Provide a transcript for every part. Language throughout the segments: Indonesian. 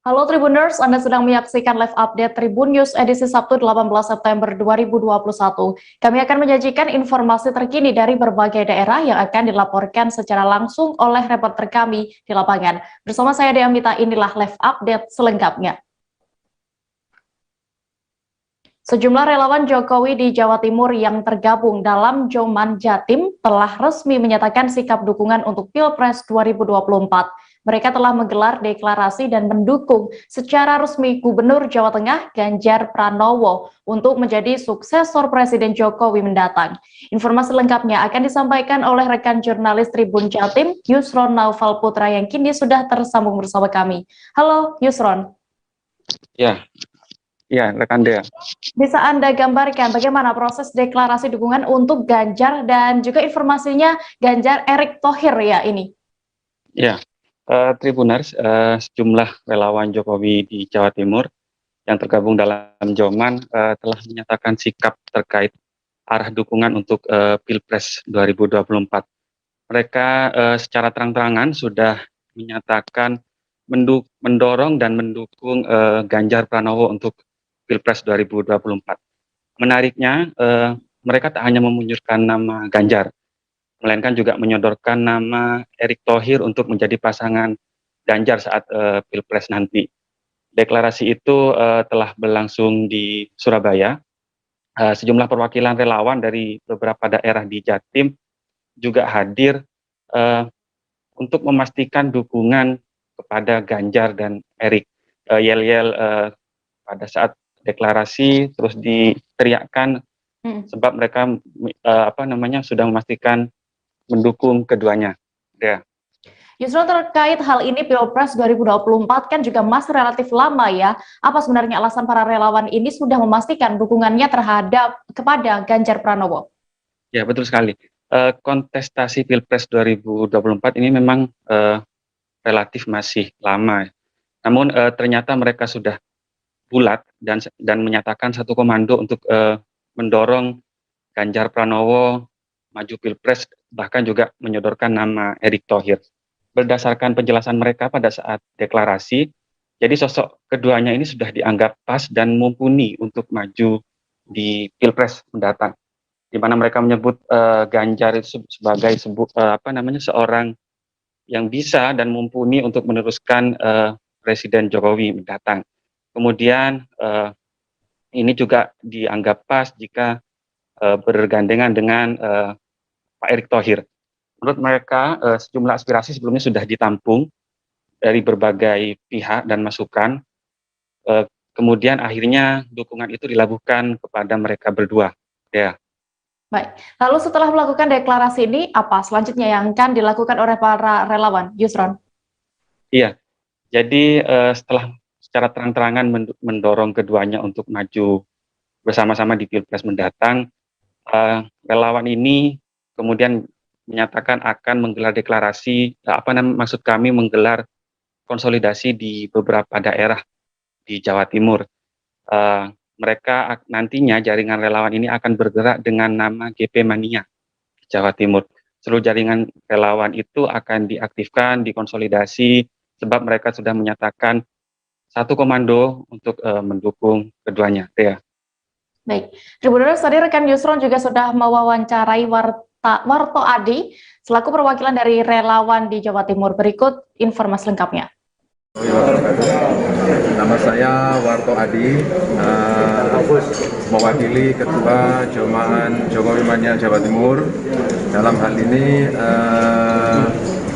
Halo Tribuners, Anda sedang menyaksikan live update Tribun News edisi Sabtu 18 September 2021. Kami akan menyajikan informasi terkini dari berbagai daerah yang akan dilaporkan secara langsung oleh reporter kami di lapangan. Bersama saya Dea Mita, inilah live update selengkapnya. Sejumlah relawan Jokowi di Jawa Timur yang tergabung dalam Joman Jatim telah resmi menyatakan sikap dukungan untuk Pilpres 2024. Mereka telah menggelar deklarasi dan mendukung secara resmi Gubernur Jawa Tengah Ganjar Pranowo untuk menjadi suksesor Presiden Jokowi mendatang. Informasi lengkapnya akan disampaikan oleh rekan jurnalis Tribun Jatim, Yusron Naufal Putra yang kini sudah tersambung bersama kami. Halo Yusron. Ya, rekan Dea. Bisa Anda gambarkan bagaimana proses deklarasi dukungan untuk Ganjar dan juga informasinya Ganjar Erick Thohir ya ini? Ya, Tribuners, sejumlah relawan Jokowi di Jawa Timur yang tergabung dalam Joman telah menyatakan sikap terkait arah dukungan untuk Pilpres 2024. Mereka secara terang-terangan sudah menyatakan mendorong dan mendukung Ganjar Pranowo untuk Pilpres 2024. Menariknya, mereka tak hanya memunculkan nama Ganjar, melainkan juga menyodorkan nama Erick Thohir untuk menjadi pasangan Ganjar saat Pilpres nanti. Deklarasi itu telah berlangsung di Surabaya. Sejumlah perwakilan relawan dari beberapa daerah di Jatim juga hadir untuk memastikan dukungan kepada Ganjar dan Erick. Yel-yel pada saat deklarasi terus diteriakkan sebab mereka sudah memastikan mendukung keduanya. Ya. Justru terkait hal ini Pilpres 2024 kan juga masih relatif lama ya. Apa sebenarnya alasan para relawan ini sudah memastikan dukungannya kepada Ganjar Pranowo? Ya, betul sekali. Kontestasi Pilpres 2024 ini memang relatif masih lama. Namun ternyata mereka sudah bulat dan menyatakan satu komando untuk mendorong Ganjar Pranowo maju Pilpres, bahkan juga menyodorkan nama Erick Thohir. Berdasarkan penjelasan mereka pada saat deklarasi, jadi sosok keduanya ini sudah dianggap pas dan mumpuni untuk maju di Pilpres mendatang, di mana mereka menyebut Ganjar itu sebagai seorang yang bisa dan mumpuni untuk meneruskan Presiden Jokowi mendatang. Kemudian ini juga dianggap pas jika bergandengan dengan Pak Erick Thohir. Menurut mereka sejumlah aspirasi sebelumnya sudah ditampung dari berbagai pihak dan masukan. Kemudian akhirnya dukungan itu dilabuhkan kepada mereka berdua. Ya. Baik, lalu setelah melakukan deklarasi ini, apa selanjutnya yang akan dilakukan oleh para relawan, Yusron? Iya, jadi setelah secara terang-terangan mendorong keduanya untuk maju bersama-sama di Pilpres mendatang, relawan ini kemudian menyatakan akan menggelar deklarasi, maksud kami menggelar konsolidasi di beberapa daerah di Jawa Timur. Mereka nantinya jaringan relawan ini akan bergerak dengan nama GP Mania Jawa Timur. Seluruh jaringan relawan itu akan diaktifkan, dikonsolidasi, sebab mereka sudah menyatakan satu komando untuk mendukung keduanya. Ya. Baik, Tribuners, tadi rekan Yusron juga sudah mewawancarai Warto Adi selaku perwakilan dari relawan di Jawa Timur. Berikut informasi lengkapnya. Nama saya Warto Adi, mewakili Ketua Joman Jokowi Mania Jawa Timur. Dalam hal ini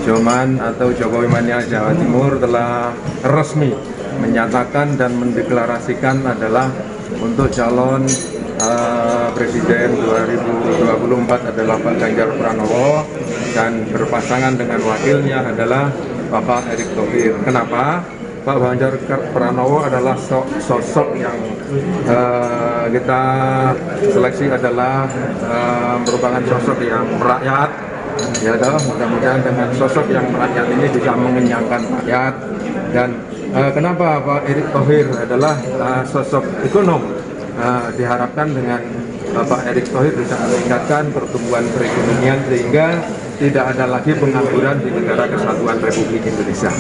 Joman atau Jokowi Mania Jawa Timur telah resmi menyatakan dan mendeklarasikan adalah untuk calon Presiden 2024 adalah Pak Ganjar Pranowo dan berpasangan dengan wakilnya adalah Bapak Erick Thohir. Kenapa? Pak Ganjar Pranowo adalah sosok yang kita seleksi adalah merupakan sosok yang merakyat, ya toh. Mudah-mudahan dengan sosok yang merakyat ini bisa mengenyangkan rakyat. Dan kenapa Pak Erick Thohir adalah sosok ekonom? Diharapkan dengan Pak Erick Thohir bisa meningkatkan pertumbuhan perekonomian sehingga tidak ada lagi pengangguran di negara kesatuan Republik Indonesia.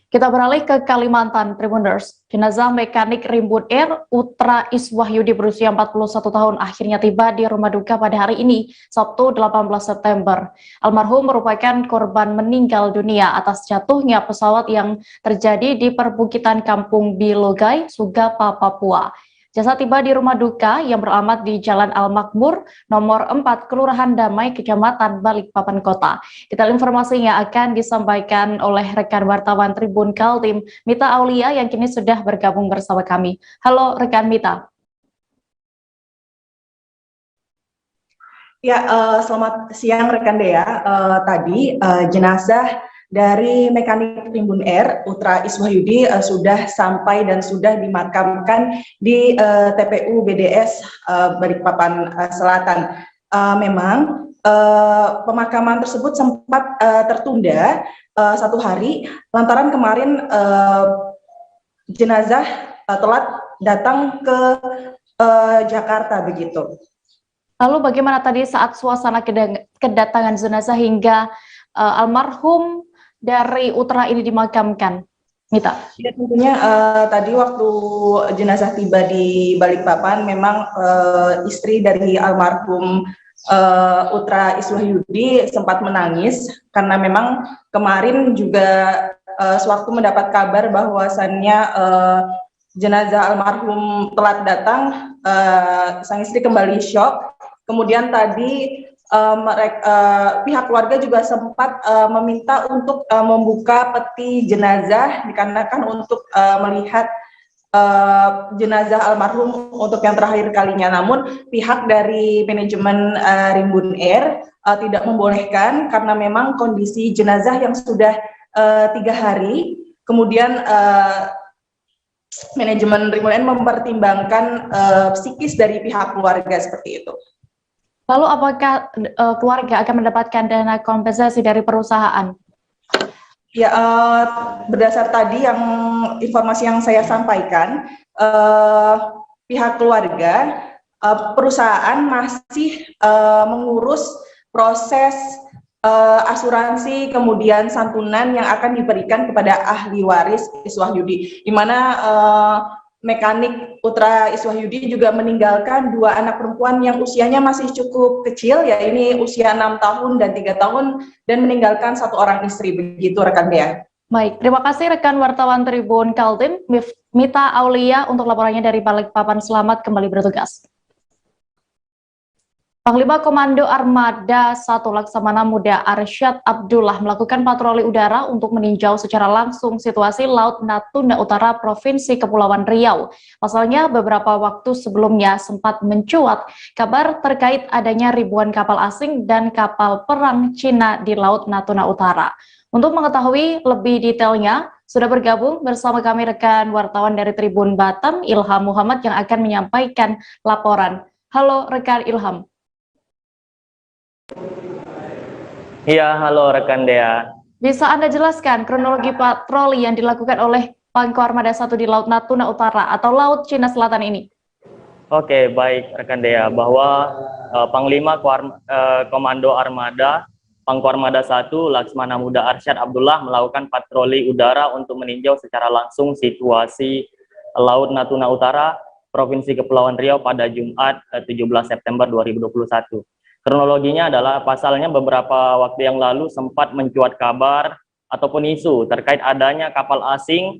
Kita beralih ke Kalimantan, Tribuners. Jenazah mekanik Rimbun Air Utra Iswahyudi berusia 41 tahun akhirnya tiba di rumah duka pada hari ini, Sabtu 18 September. Almarhum merupakan korban meninggal dunia atas jatuhnya pesawat yang terjadi di perbukitan Kampung Bilogai, Sugapa, Papua. Jasad tiba di rumah duka yang beralamat di Jalan Al-Makmur, nomor 4, Kelurahan Damai, Kecamatan Balikpapan Kota. Detail informasinya akan disampaikan oleh rekan wartawan Tribun Kaltim, Mita Aulia, yang kini sudah bergabung bersama kami. Halo rekan Mita. Ya, selamat siang rekan Dea. Tadi jenazah dari mekanik Rimbun Air Utra Iswahyudi sudah sampai dan sudah dimakamkan di TPU BDS Balikpapan Selatan. Memang pemakaman tersebut sempat tertunda 1 hari lantaran kemarin jenazah telat datang ke Jakarta begitu. Lalu bagaimana tadi saat suasana kedatangan jenazah hingga almarhum dari Utra ini dimakamkan, Mita? Ya, tentunya tadi waktu jenazah tiba di Balikpapan, memang istri dari almarhum Utra Iswahyudi sempat menangis karena memang kemarin juga sewaktu mendapat kabar bahwasannya jenazah almarhum telat datang, sang istri kembali syok. Kemudian tadi pihak keluarga juga sempat meminta untuk membuka peti jenazah dikarenakan untuk melihat jenazah almarhum untuk yang terakhir kalinya. Namun pihak dari manajemen Rimbun Air tidak membolehkan karena memang kondisi jenazah yang sudah 3 hari. Kemudian manajemen Rimbun Air mempertimbangkan psikis dari pihak keluarga seperti itu. Lalu apakah keluarga akan mendapatkan dana kompensasi dari perusahaan? Ya, berdasar tadi yang informasi yang saya sampaikan, pihak keluarga, perusahaan masih mengurus proses asuransi kemudian santunan yang akan diberikan kepada ahli waris Iswahyudi, di mana mekanik Utra Iswahyudi juga meninggalkan 2 anak perempuan yang usianya masih cukup kecil, ya ini usia 6 tahun dan 3 tahun, dan meninggalkan 1 orang istri. Begitu rekan Dea. Baik, terima kasih rekan wartawan Tribun Kaltim, Mita Aulia, untuk laporannya dari Balikpapan. Selamat kembali bertugas. Panglima Komando Armada 1 Laksamana Muda Arsyad Abdullah melakukan patroli udara untuk meninjau secara langsung situasi Laut Natuna Utara Provinsi Kepulauan Riau. Pasalnya beberapa waktu sebelumnya sempat mencuat kabar terkait adanya ribuan kapal asing dan kapal perang Cina di Laut Natuna Utara. Untuk mengetahui lebih detailnya, sudah bergabung bersama kami rekan wartawan dari Tribun Batam, Ilham Muhammad, yang akan menyampaikan laporan. Halo rekan Ilham. Iya, halo rekan Dea. Bisa Anda jelaskan kronologi patroli yang dilakukan oleh Pangko Armada 1 di Laut Natuna Utara atau Laut Cina Selatan ini? Oke, baik rekan Dea, bahwa Panglima Komando Armada, Pangko Armada 1 Laksamana Muda Arsyad Abdullah melakukan patroli udara untuk meninjau secara langsung situasi Laut Natuna Utara, Provinsi Kepulauan Riau pada Jumat 17 September 2021. Kronologinya adalah pasalnya beberapa waktu yang lalu sempat mencuat kabar ataupun isu terkait adanya kapal asing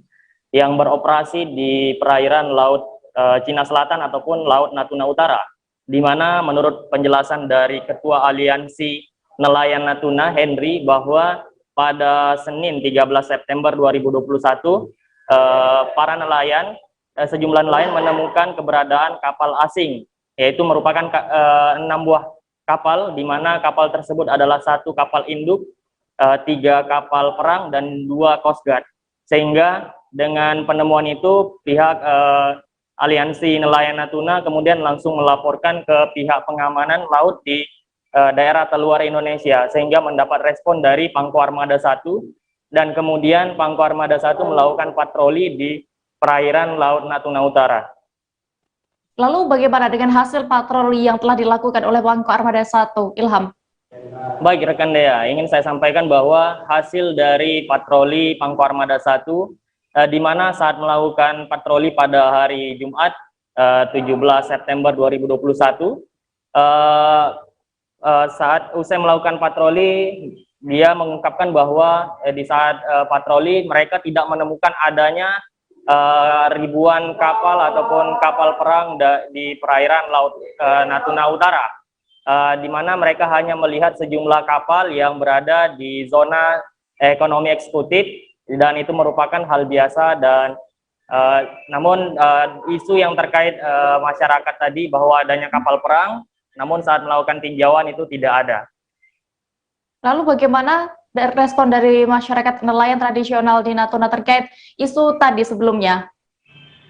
yang beroperasi di perairan Laut Cina Selatan ataupun Laut Natuna Utara, di mana menurut penjelasan dari Ketua Aliansi Nelayan Natuna, Henry, bahwa pada Senin 13 September 2021 para nelayan, sejumlah nelayan menemukan keberadaan kapal asing, yaitu merupakan 6 buah kapal, di mana kapal tersebut adalah 1 kapal induk, 3 kapal perang, dan 2 Coast Guard. Sehingga dengan penemuan itu pihak Aliansi Nelayan Natuna kemudian langsung melaporkan ke pihak pengamanan laut di daerah terluar Indonesia, sehingga mendapat respon dari Pangko Armada 1, dan kemudian Pangko Armada 1 melakukan patroli di perairan Laut Natuna Utara. Lalu bagaimana dengan hasil patroli yang telah dilakukan oleh Pangko Armada 1, Ilham? Baik rekan Dea, ingin saya sampaikan bahwa hasil dari patroli Pangkoarmada 1 di mana saat melakukan patroli pada hari Jumat 17 September 2021 saat usai melakukan patroli dia mengungkapkan bahwa di saat patroli mereka tidak menemukan adanya ribuan kapal ataupun kapal perang di perairan Laut Natuna Utara. Di mana mereka hanya melihat sejumlah kapal yang berada di zona ekonomi eksekutif dan itu merupakan hal biasa dan namun isu yang terkait masyarakat tadi bahwa adanya kapal perang namun saat melakukan tinjauan itu tidak ada. Lalu bagaimana respon dari masyarakat nelayan tradisional di Natuna terkait isu tadi sebelumnya?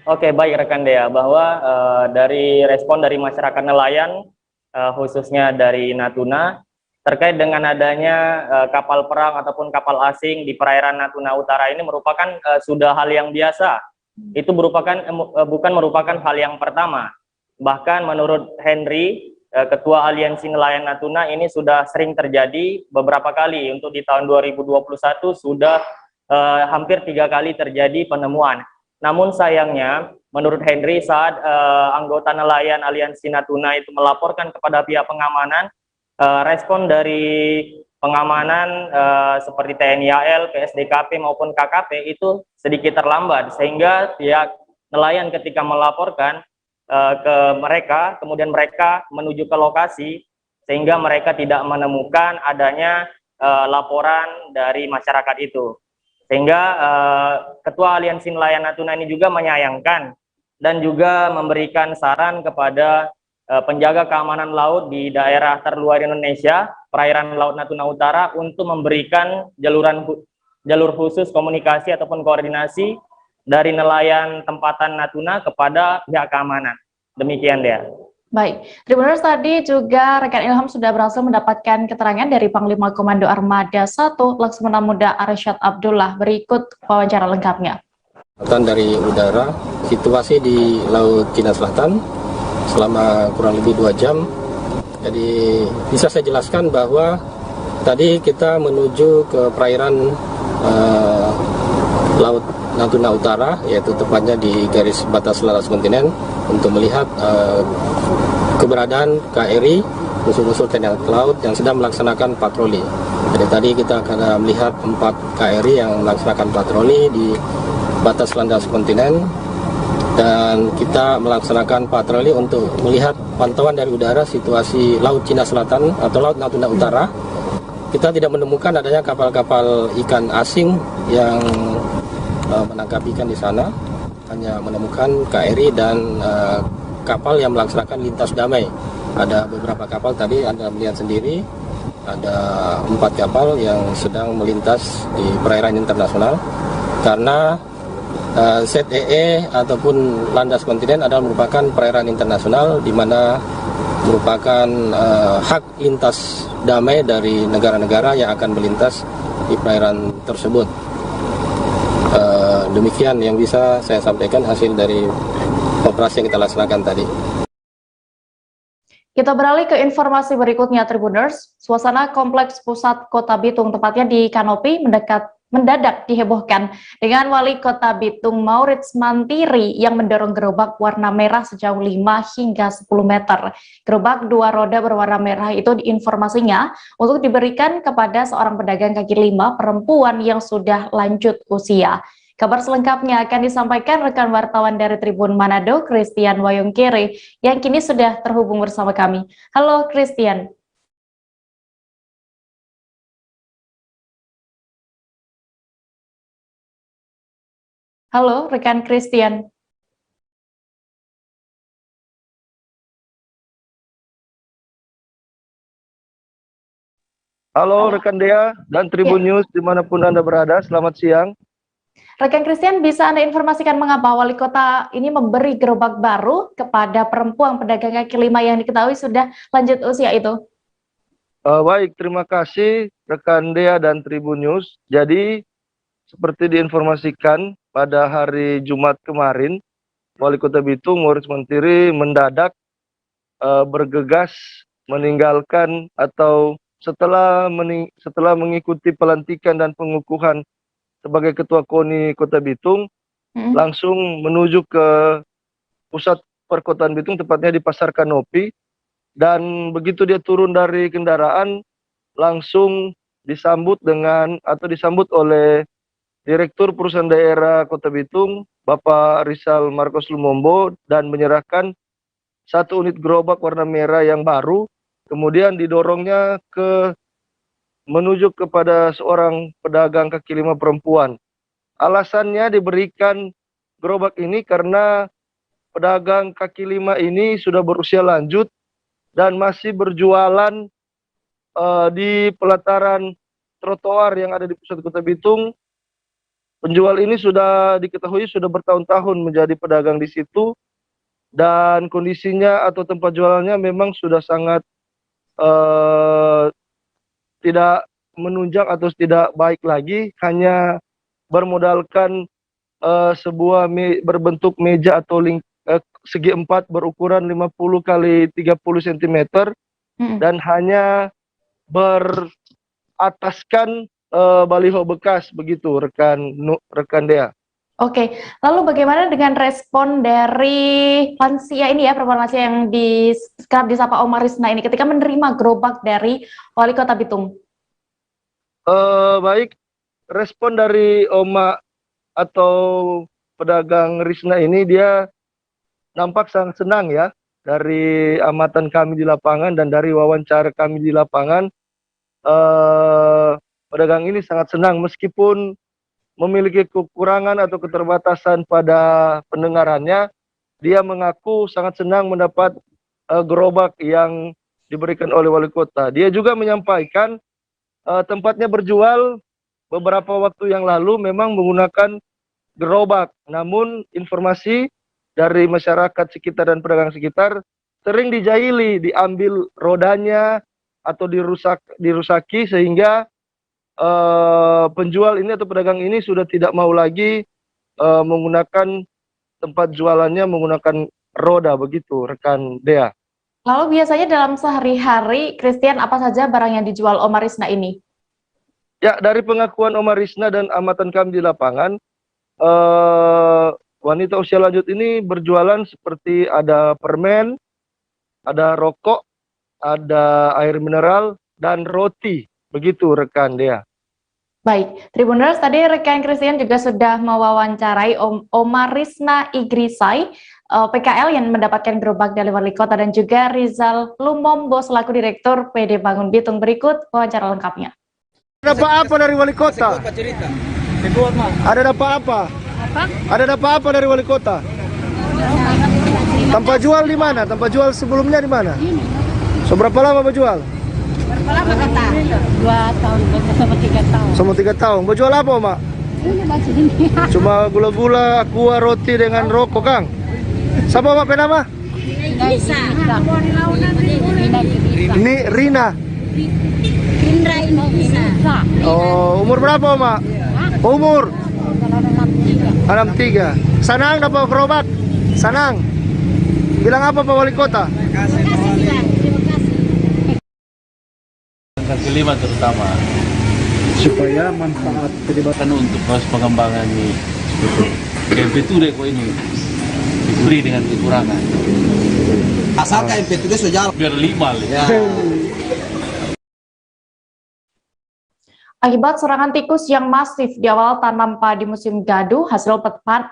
Oke, baik rekan Dea, bahwa dari respon dari masyarakat nelayan khususnya dari Natuna terkait dengan adanya kapal perang ataupun kapal asing di perairan Natuna Utara ini merupakan sudah hal yang biasa. Itu bukan merupakan hal yang pertama. Bahkan menurut Henry, Ketua Aliansi Nelayan Natuna, ini sudah sering terjadi beberapa kali. Untuk di tahun 2021 sudah hampir 3 kali terjadi penemuan. Namun sayangnya, menurut Henry, saat anggota nelayan Aliansi Natuna itu melaporkan kepada pihak pengamanan, respon dari pengamanan seperti TNI AL, PSDKP maupun KKP itu sedikit terlambat, sehingga pihak nelayan ketika melaporkan ke mereka, kemudian mereka menuju ke lokasi, sehingga mereka tidak menemukan adanya laporan dari masyarakat itu. Sehingga Ketua Aliansi Nelayan Natuna ini juga menyayangkan dan juga memberikan saran kepada penjaga keamanan laut di daerah terluar Indonesia, perairan Laut Natuna Utara, untuk memberikan jalur khusus komunikasi ataupun koordinasi dari nelayan tempatan Natuna kepada pihak keamanan. Demikian dia. Baik, Tribuners, tadi juga rekan Ilham sudah berhasil mendapatkan keterangan dari Panglima Komando Armada 1 Laksmana Muda Arsyad Abdullah. Berikut wawancara lengkapnya. Dari udara, situasi di Laut Cina Selatan selama kurang lebih 2 jam. Jadi bisa saya jelaskan bahwa tadi kita menuju ke perairan Laut Natuna Utara, yaitu tepatnya di garis batas laras kontinen, untuk melihat keberadaan KRI, musuh-musuh TNI Angkatan Laut yang sedang melaksanakan patroli. Jadi tadi kita akan melihat 4 KRI yang melaksanakan patroli di batas landas kontinen, dan kita melaksanakan patroli untuk melihat pantauan dari udara situasi Laut Cina Selatan atau Laut Natuna Utara. Kita tidak menemukan adanya kapal-kapal ikan asing yang menangkap ikan di sana, hanya menemukan KRI dan kapal yang melaksanakan lintas damai. Ada beberapa kapal tadi Anda melihat sendiri, ada 4 kapal yang sedang melintas di perairan internasional, karena ZEE ataupun landas kontinen adalah merupakan perairan internasional di mana merupakan hak lintas damai dari negara-negara yang akan melintas di perairan tersebut. Demikian yang bisa saya sampaikan hasil dari operasi yang kita laksanakan tadi. Kita beralih ke informasi berikutnya, Tribuners. Suasana kompleks pusat Kota Bitung, tepatnya di Kanopi, mendadak dihebohkan dengan Wali Kota Bitung Maurits Mantiri yang mendorong gerobak warna merah sejauh 5 hingga 10 meter. Gerobak 2 roda berwarna merah itu informasinya untuk diberikan kepada seorang pedagang kaki 5 perempuan yang sudah lanjut usia. Kabar selengkapnya akan disampaikan rekan wartawan dari Tribun Manado, Christian Wayongkere, yang kini sudah terhubung bersama kami. Halo Christian. Halo rekan Christian. Halo rekan Dea dan Tribun News dimanapun Anda berada, selamat siang. Rekan Christian, bisa Anda informasikan mengapa Wali Kota ini memberi gerobak baru kepada perempuan pedagang kaki 5 yang diketahui sudah lanjut usia itu? Baik, terima kasih rekan Dea dan Tribun News. Jadi, seperti diinformasikan pada hari Jumat kemarin, Wali Kota Bitung Maurits Mantiri mendadak bergegas meninggalkan atau setelah mengikuti pelantikan dan pengukuhan sebagai Ketua KONI Kota Bitung, langsung menuju ke pusat perkotaan Bitung, tepatnya di Pasar Kanopi. Dan begitu dia turun dari kendaraan, langsung disambut oleh Direktur Perusahaan Daerah Kota Bitung, Bapak Rizal Marcos Lumombo, dan menyerahkan satu unit gerobak warna merah yang baru, kemudian didorongnya menuju kepada seorang pedagang kaki lima perempuan. Alasannya diberikan gerobak ini karena pedagang kaki lima ini sudah berusia lanjut dan masih berjualan di pelataran trotoar yang ada di pusat Kota Bitung. Penjual ini sudah diketahui sudah bertahun-tahun menjadi pedagang di situ, dan kondisinya atau tempat jualannya memang sudah sangat tidak menunjang atau tidak baik lagi, hanya bermodalkan sebuah berbentuk meja atau segi empat berukuran 50 kali 30 cm dan hanya berataskan baliho bekas, begitu rekan Dea. Oke, lalu bagaimana dengan respon dari lansia ini ya, perempuan lansia yang kerap disapa Oma Risna ini ketika menerima gerobak dari Wali Kota Bitung? Baik, respon dari Oma atau pedagang Risna ini, dia nampak sangat senang ya. Dari amatan kami di lapangan dan dari wawancara kami di lapangan, pedagang ini sangat senang meskipun memiliki kekurangan atau keterbatasan pada pendengarannya. Dia mengaku sangat senang mendapat gerobak yang diberikan oleh wali kota. Dia juga menyampaikan tempatnya berjual beberapa waktu yang lalu memang menggunakan gerobak, namun informasi dari masyarakat sekitar dan pedagang sekitar sering dijahili, diambil rodanya atau dirusaki, sehingga penjual ini atau pedagang ini sudah tidak mau lagi menggunakan tempat jualannya menggunakan roda, begitu rekan Dea. Lalu biasanya dalam sehari-hari, Christian, apa saja barang yang dijual Oma Risna ini? Ya, dari pengakuan Oma Risna dan amatan kami di lapangan, wanita usia lanjut ini berjualan seperti ada permen, ada rokok, ada air mineral, dan roti, begitu rekan Dea. Baik, Tribuners, tadi rekan Christian juga sudah mewawancarai Oma Risna Igrisai, PKL yang mendapatkan gerobak dari Wali Kota, dan juga Rizal Lumombo selaku Direktur PD Bangun Bitung. Berikut wawancara lengkapnya. Ada apa dari Wali Kota? Ada dapat apa? Ada dapat apa dari Wali Kota? Tempat jual di mana? Tempat jual sebelumnya di mana? Seberapa lama berjual? Berapa lama kata? 2 tahun, sama 3 tahun. Sama 3 tahun. Berjual apa, Mak? Ini masih ini. Cuma gula-gula, aqua, roti dengan rokok, Kang. Siapa Mak penama? Bisa. Ini Rina. Indra ini bisa. Oh, umur berapa, Mak? Umur 63. Sanang dapat gerobak? Sanang. Bilang apa Pak Wali Kota? Terima kasih, Bang. Terima kasih. Kaki lima terutama supaya manfaat kan untuk proses pengembangan ini MP2 kok ini diberi dengan kekurangan asalkan MP2 sudah biar 5 ya. Akibat serangan tikus yang masif di awal tanam padi musim gaduh, hasil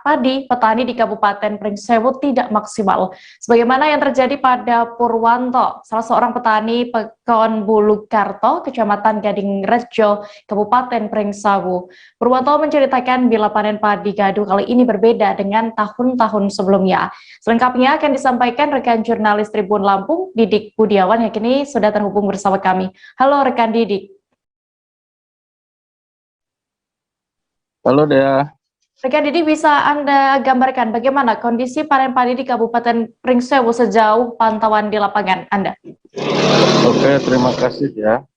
padi petani di Kabupaten Pringsewu tidak maksimal. Sebagaimana yang terjadi pada Purwanto, salah seorang petani Pekon Bulukarto, Kecamatan Gading Rejo, Kabupaten Pringsewu. Purwanto menceritakan bila panen padi gaduh kali ini berbeda dengan tahun-tahun sebelumnya. Selengkapnya akan disampaikan rekan jurnalis Tribun Lampung, Didik Budiawan, yang kini sudah terhubung bersama kami. Halo rekan Didik. Halo Dea. Rekan Didi, bisa Anda gambarkan bagaimana kondisi panen padi di Kabupaten Pringsewu sejauh pantauan di lapangan Anda? Oke, terima kasih ya.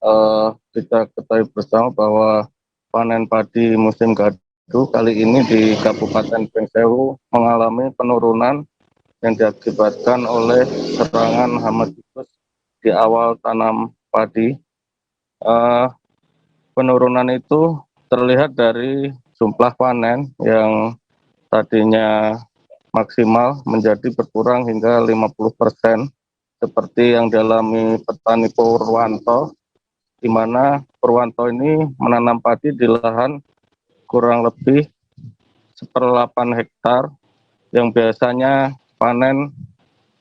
Kita ketahui bersama bahwa panen padi musim gaduh kali ini di Kabupaten Pringsewu mengalami penurunan yang diakibatkan oleh serangan hama tikus di awal tanam padi. Eh, Penurunan itu terlihat dari jumlah panen yang tadinya maksimal menjadi berkurang hingga 50%, seperti yang dialami petani Purwanto, di mana Purwanto ini menanam padi di lahan kurang lebih 1/8 hektar, yang biasanya panen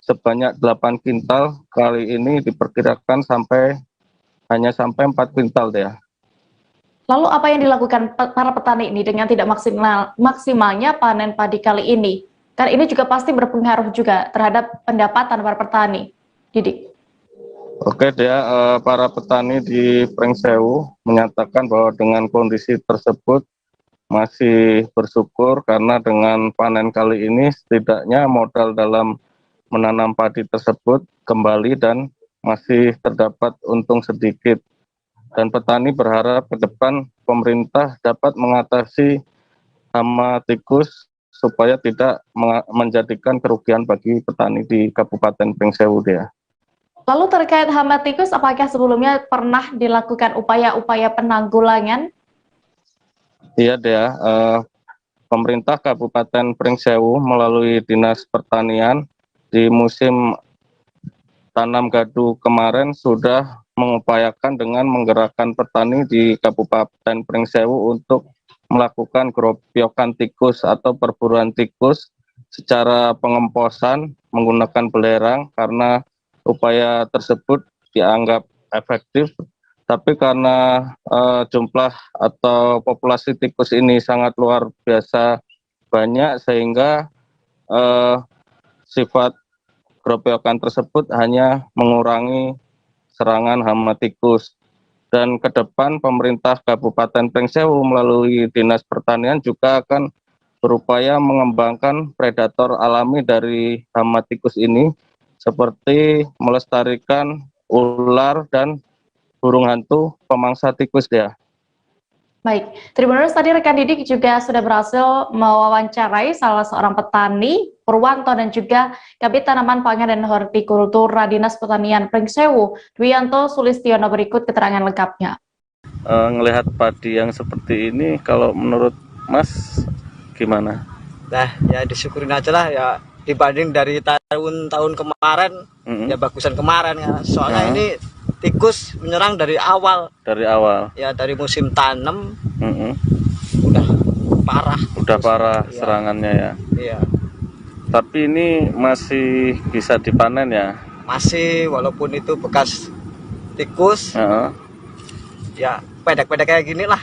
sebanyak 8 kintal, kali ini diperkirakan hanya sampai 4 kintal deh. Lalu apa yang dilakukan para petani ini dengan tidak maksimalnya panen padi kali ini? Kan ini juga pasti berpengaruh juga terhadap pendapatan para petani. Didik. Oke, para petani di Pringsewu menyatakan bahwa dengan kondisi tersebut masih bersyukur karena dengan panen kali ini setidaknya modal dalam menanam padi tersebut kembali dan masih terdapat untung sedikit. Dan petani berharap ke depan pemerintah dapat mengatasi hama tikus supaya tidak menjadikan kerugian bagi petani di Kabupaten Pringsewu deh. Lalu terkait hama tikus, apakah sebelumnya pernah dilakukan upaya-upaya penanggulangan? Iya deh, pemerintah Kabupaten Pringsewu melalui Dinas Pertanian di musim tanam gadu kemarin sudah mengupayakan dengan menggerakkan petani di Kabupaten Pringsewu untuk melakukan gerobokan tikus atau perburuan tikus secara pengemposan menggunakan belerang, karena upaya tersebut dianggap efektif. Tapi karena jumlah atau populasi tikus ini sangat luar biasa banyak, sehingga sifat gerobokan tersebut hanya mengurangi serangan hama tikus. Dan ke depan pemerintah Kabupaten Pringsewu melalui Dinas Pertanian juga akan berupaya mengembangkan predator alami dari hama tikus ini, seperti melestarikan ular dan burung hantu pemangsa tikus dia. Baik, Tribuners, tadi rekan Didik juga sudah berhasil mewawancarai salah seorang petani, Purwanto, dan juga Kabid Tanaman Pangan dan Hortikultura Dinas Pertanian Pringsewu, Dwianto Sulistiono. Berikut keterangan lengkapnya. Ngelihat padi yang seperti ini, kalau menurut Mas gimana? Nah, ya disyukurin aja lah ya, dibanding dari tahun-tahun kemarin, ya bagusan kemarin ya. Soalnya ini tikus menyerang dari awal. Ya dari musim tanam udah parah. Ya. Serangannya ya. Iya. Tapi ini masih bisa dipanen ya? Masih, walaupun itu bekas tikus. Ya pedek-pedek kayak gini lah.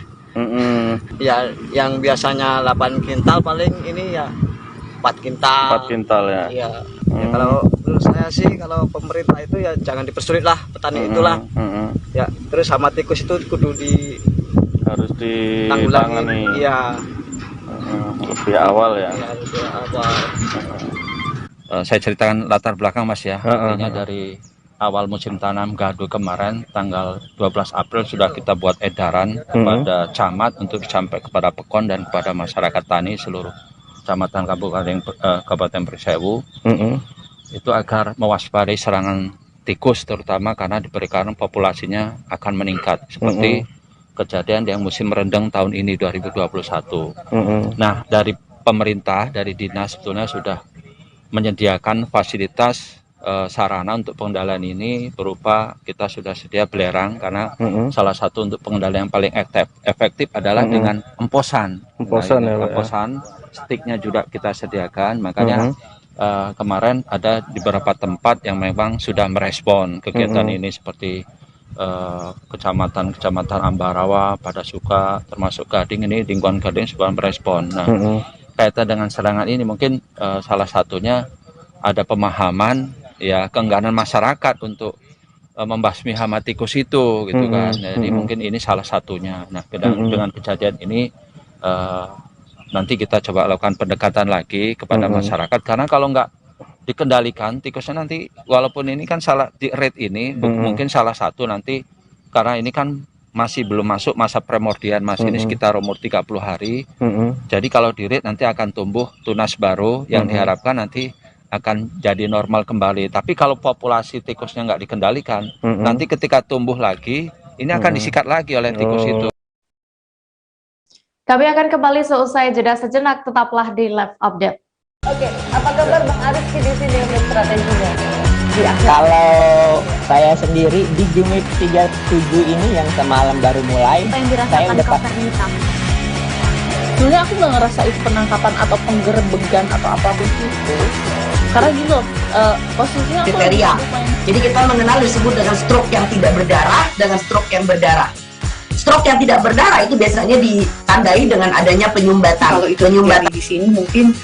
Ya yang biasanya 8 kintal paling ini ya 4 kintal. 4 kintal ya. Iya. Ya, kalau menurut saya sih, kalau pemerintah itu ya jangan dipersulit lah petani itulah. Ya terus sama tikus itu kudu harus ditangani. Iya. Lebih awal ya. Iya, lebih awal. Saya ceritakan latar belakang Mas ya. Artinya dari awal musim tanam gadu kemarin tanggal 12 April sudah kita buat edaran kepada camat untuk sampai kepada pekon dan kepada masyarakat tani seluruh kecamatan Kabupaten Pringsewu, itu agar mewaspadai serangan tikus, terutama karena diperkirakan populasinya akan meningkat seperti kejadian yang musim rendeng tahun ini 2021. Nah, dari pemerintah, dari dinas sebetulnya sudah menyediakan fasilitas sarana untuk pengendalian ini, berupa kita sudah sedia belerang, karena salah satu untuk pengendalian yang paling efektif adalah dengan emposan. Emposan, stiknya juga kita sediakan, makanya kemarin ada di beberapa tempat yang memang sudah merespon kegiatan ini, seperti kecamatan Ambarawa, Padasuka, termasuk Gading, ini lingkungan Gading sudah merespon. Nah, kaitan dengan serangan ini mungkin salah satunya ada pemahaman ya, keengganan masyarakat untuk membasmi hama tikus itu gitu kan. Jadi mungkin ini salah satunya. Nah, dengan kejadian ini nanti kita coba lakukan pendekatan lagi kepada masyarakat, karena kalau nggak dikendalikan tikusnya nanti, walaupun ini kan salah di rate ini mungkin salah satu nanti, karena ini kan masih belum masuk masa primordial, masih ini sekitar umur 30 hari. Jadi kalau di rate nanti akan tumbuh tunas baru yang diharapkan nanti akan jadi normal kembali. Tapi kalau populasi tikusnya nggak dikendalikan, nanti ketika tumbuh lagi ini akan disikat lagi oleh tikus itu. Kami akan kembali seusai jeda sejenak, tetaplah di Live Update. Oke, apa kabar Bang Ariski di sini untuk strateginya? Kalau saya sendiri di Jumit 37 ini yang semalam baru mulai, Apa yang saya dirasakan udah Kak Fernita? Sebenarnya aku nggak ngerasain penangkapan atau penggerebegan atau apapun itu, karena gini loh, posisinya aku lagi Kriteria. main. Jadi kita mengenal disebut dengan stroke yang tidak berdarah dengan stroke yang berdarah. Stroke yang tidak berdarah itu biasanya ditandai dengan adanya penyumbatan. Kalau itu terjadi di sini mungkin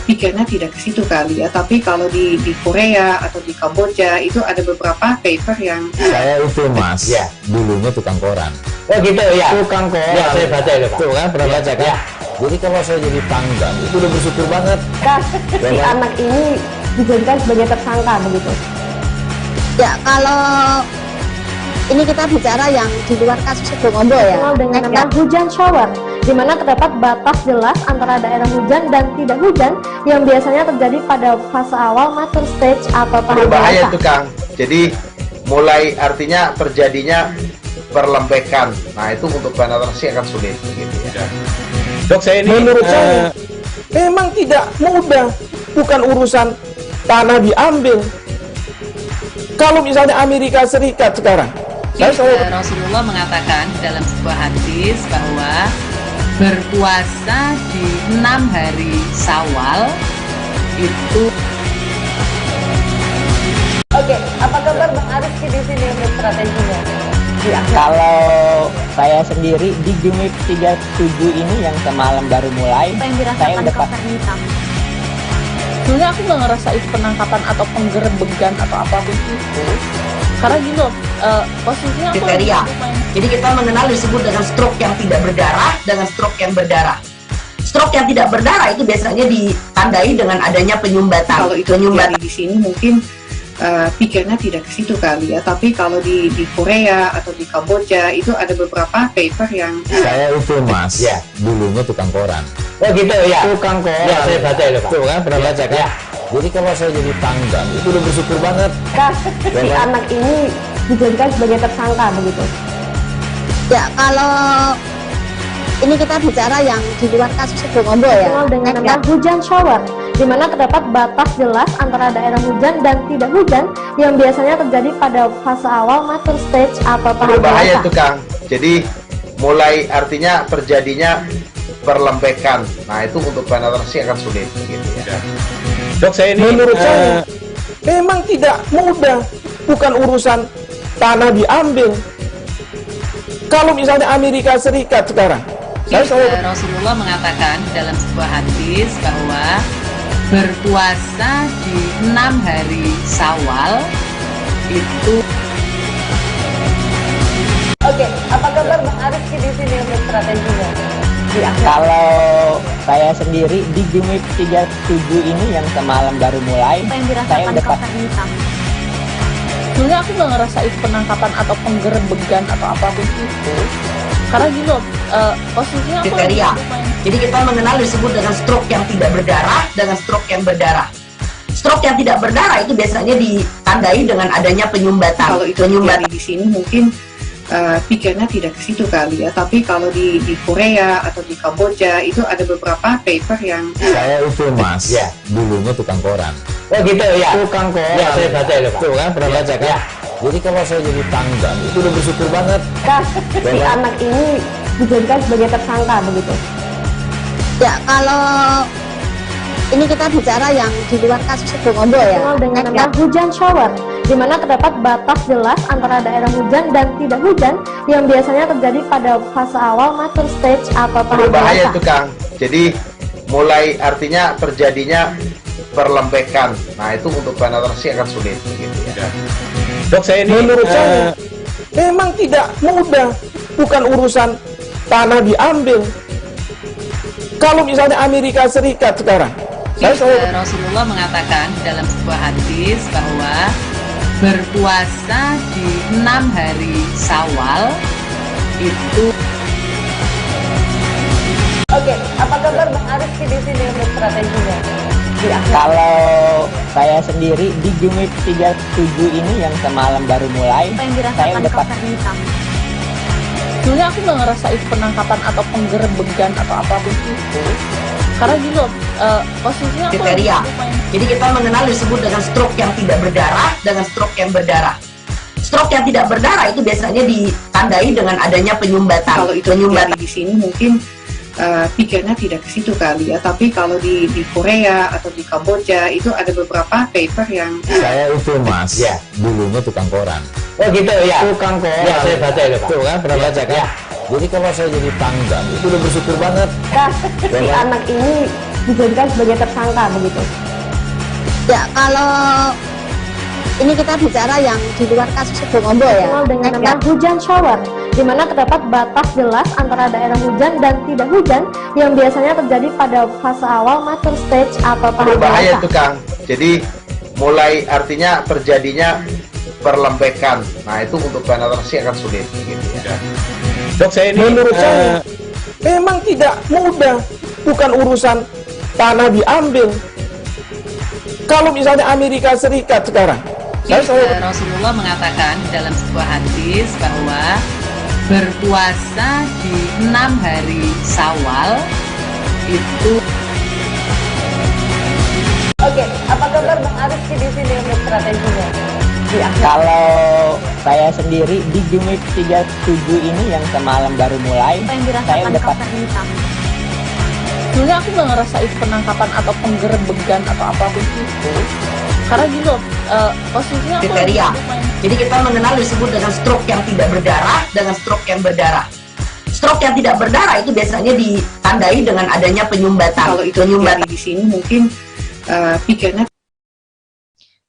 pikirnya tidak ke situ kali ya, tapi kalau di Korea atau di Kamboja itu ada beberapa paper yang saya itu mas, ya dulunya tukang koran. Oh gitu ya, Tukang koran. ya saya baca itu Pak. Tuh kan pernah baca kan? Jadi kalau saya jadi tanggal itu udah bersyukur banget. Si anak ini dijadikan sebagai tersangka begitu. Ya, kalau ini kita bicara yang di luar kasus Sebongombo ya. Dikenal dengan nama hujan shower, di mana terdapat batas jelas antara daerah hujan dan tidak hujan yang biasanya terjadi pada fase awal mature stage atau tahap berbahaya dewasa. itu Kang. Jadi mulai artinya terjadinya perlembekan. Nah itu untuk penetrasi akan sulit gitu ya. Dok, saya ini menurut saya memang tidak mudah, bukan urusan tanah diambil. Kalau misalnya Amerika Serikat sekarang, Rasulullah mengatakan dalam sebuah hadis bahwa berpuasa di 6 hari Syawal itu. Oke, apa kabar Bang Ariski di sini untuk strateginya? Kalau saya sendiri di Jumit 37 ini yang semalam baru mulai, Apa yang saya dirasakan udah Kak Fernita? Sebenarnya aku nggak ngerasain penangkapan atau penggerebegan atau apapun itu, karena gini loh, posisinya aku lagi Kriteria. main. Jadi kita mengenal disebut dengan stroke yang tidak berdarah dengan stroke yang berdarah. Stroke yang tidak berdarah itu biasanya ditandai dengan adanya penyumbatan. kalau itu terjadi di sini mungkin pikirnya tidak ke situ kali ya, tapi kalau di Korea atau di Kamboja itu ada beberapa paper yang Saya itu mas, ya dulunya tukang koran. Oh gitu ya, Tukang koran. ya saya baca itu Pak. Tuh kan pernah baca kan? Jadi kalau saya jadi tanggal itu udah bersyukur banget. Si anak ini dijadikan sebagai tersangka begitu. Ya, kalau ini kita bicara yang di luar kasus Sebongombo ya. Dikenal dengan nama hujan shower, di mana terdapat batas jelas antara daerah hujan dan tidak hujan yang biasanya terjadi pada fase awal mature stage atau tahap Berbahaya dewasa. itu Kang. Jadi mulai artinya terjadinya perlembekan. Nah itu untuk penetrasi akan sulit gitu ya. Dok, saya ini menurut saya memang tidak mudah, bukan urusan tanah diambil. Kalau misalnya Amerika Serikat sekarang, Rasulullah mengatakan dalam sebuah hadis bahwa berpuasa di 6 hari Syawal itu. Oke, apa kabar Bang Ariski di sini untuk strateginya? Kalau saya sendiri di Jumit 37 ini yang semalam baru mulai, Apa yang saya dirasakan udah Kak Fernita? Sebenarnya aku nggak ngerasain penangkapan atau penggerebegan atau apapun itu, karena gini loh, posisinya aku lagi Kriteria. main. Jadi kita mengenal disebut dengan stroke yang tidak berdarah dengan stroke yang berdarah. Stroke yang tidak berdarah itu biasanya ditandai dengan adanya penyumbatan. kalau itu terjadi di sini mungkin pikirnya tidak ke situ kali ya, tapi kalau di Korea atau di Kamboja itu ada beberapa paper yang Saya itu mas, ya dulunya tukang koran. Oh gitu ya, Tukang koran. ya saya baca itu Pak. Tuh kan pernah baca kan? Jadi kalau saya jadi tanggal itu udah bersyukur banget. Si anak ini dijadikan sebagai tersangka begitu. Ya, kalau ini kita bicara yang di luar kasus Sebongombo ya. Dikenal dengan nama hujan shower, di mana terdapat batas jelas antara daerah hujan dan tidak hujan yang biasanya terjadi pada fase awal mature stage atau tahap Berbahaya dewasa. itu Kang. Jadi mulai artinya terjadinya perlembekan. Nah itu untuk penetrasi akan sulit gitu ya. Dok, saya ini menurut saya memang tidak mudah, bukan urusan tanah diambil. Kalau misalnya Amerika Serikat sekarang, Rasulullah mengatakan dalam sebuah hadis bahwa berpuasa di 6 hari Syawal itu. Oke, apa kabar Bang Ariski di sini untuk strateginya? Kalau saya sendiri di Jumit 37 ini yang semalam baru mulai, Apa yang saya dirasakan udah Kak Fernita? Sebenarnya aku nggak ngerasa itu penangkapan atau penggerebekan atau apapun itu. Karena gini loh, posisinya aku kriteria. Jadi kita mengenal disebut dengan stroke yang tidak berdarah dengan stroke yang berdarah. Stroke yang tidak berdarah itu biasanya ditandai dengan adanya penyumbatan. Kalau itu terjadi di sini mungkin pikirnya tidak ke situ kali ya, tapi kalau di Korea atau di Kamboja itu ada beberapa paper yang saya itu mas, ya dulunya tukang koran. Oh gitu ya. Tukang koran. Ya saya baca itu Pak. Tuh kan pernah baca kan? Ya. Jadi kalau saya jadi tanggal itu udah bersyukur banget. Nah, si anak ini dijadikan sebagai tersangka begitu. Ya kalau ini kita bicara yang di luar kasus Bongombo ya. Dengan nama hujan shower, di mana terdapat batas jelas antara daerah hujan dan tidak hujan yang biasanya terjadi pada fase awal mature stage atau tahap berbahaya dewasa. itu Kang. Jadi mulai artinya terjadinya perlembekan. Nah itu untuk penetrasi akan sulit gitu ya. Dok saya ini menurut saya memang tidak mudah, bukan urusan tanah diambil. Kalau misalnya Amerika Serikat sekarang, Rasulullah mengatakan dalam sebuah hadis bahwa berpuasa di 6 hari Syawal itu. Oke, apa kabar Bang Ariski di sini untuk strateginya? Kalau saya sendiri di Jumit 37 ini yang semalam baru mulai, saya udah pasti. Sebenarnya aku nggak ngerasa itu penangkapan atau penggerebekan atau apapun itu. Karena gini loh, posisinya aku kriteria. Jadi kita mengenal disebut dengan stroke yang tidak berdarah dengan stroke yang berdarah. Stroke yang tidak berdarah itu biasanya ditandai dengan adanya penyumbatan. Kalau itu terjadi di sini mungkin pikirnya.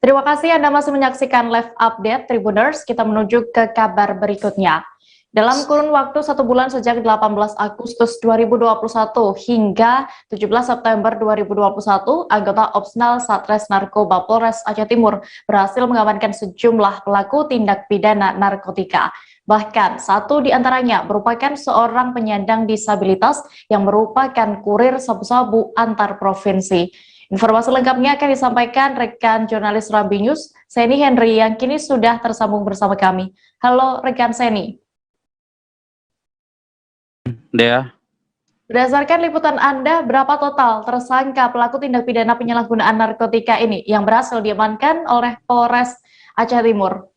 Terima kasih Anda masih menyaksikan live update Tribuners. Kita menuju ke kabar berikutnya. Dalam kurun waktu 1 bulan sejak 18 Agustus 2021 hingga 17 September 2021, anggota Opsnal Satres Narkoba Polres Aceh Timur berhasil mengamankan sejumlah pelaku tindak pidana narkotika. Bahkan satu di antaranya merupakan seorang penyandang disabilitas yang merupakan kurir sabu-sabu antar provinsi. Informasi lengkapnya akan disampaikan rekan jurnalis Rambi News, Seni Henry, yang kini sudah tersambung bersama kami. Halo rekan Seni. Dea. Berdasarkan liputan Anda, berapa total tersangka pelaku tindak pidana penyalahgunaan narkotika ini yang berhasil diamankan oleh Polres Aceh Timur?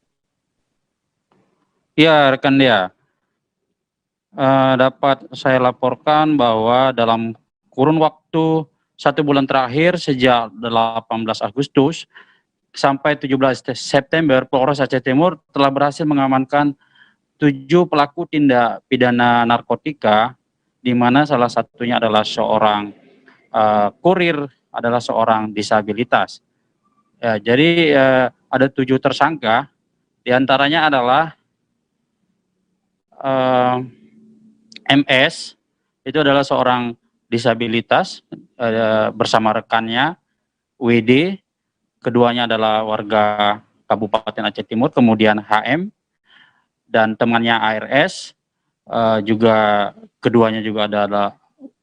Ya, rekan Dea. Dapat saya laporkan bahwa dalam kurun waktu 1 bulan terakhir sejak 18 Agustus sampai 17 September, Polres Aceh Timur telah berhasil mengamankan 7 pelaku tindak pidana narkotika, di mana salah satunya adalah seorang kurir, adalah seorang disabilitas. Ya, jadi ada 7 tersangka, diantaranya adalah MS, itu adalah seorang disabilitas bersama rekannya WD, keduanya adalah warga Kabupaten Aceh Timur, kemudian HM dan temannya ARS, juga keduanya juga adalah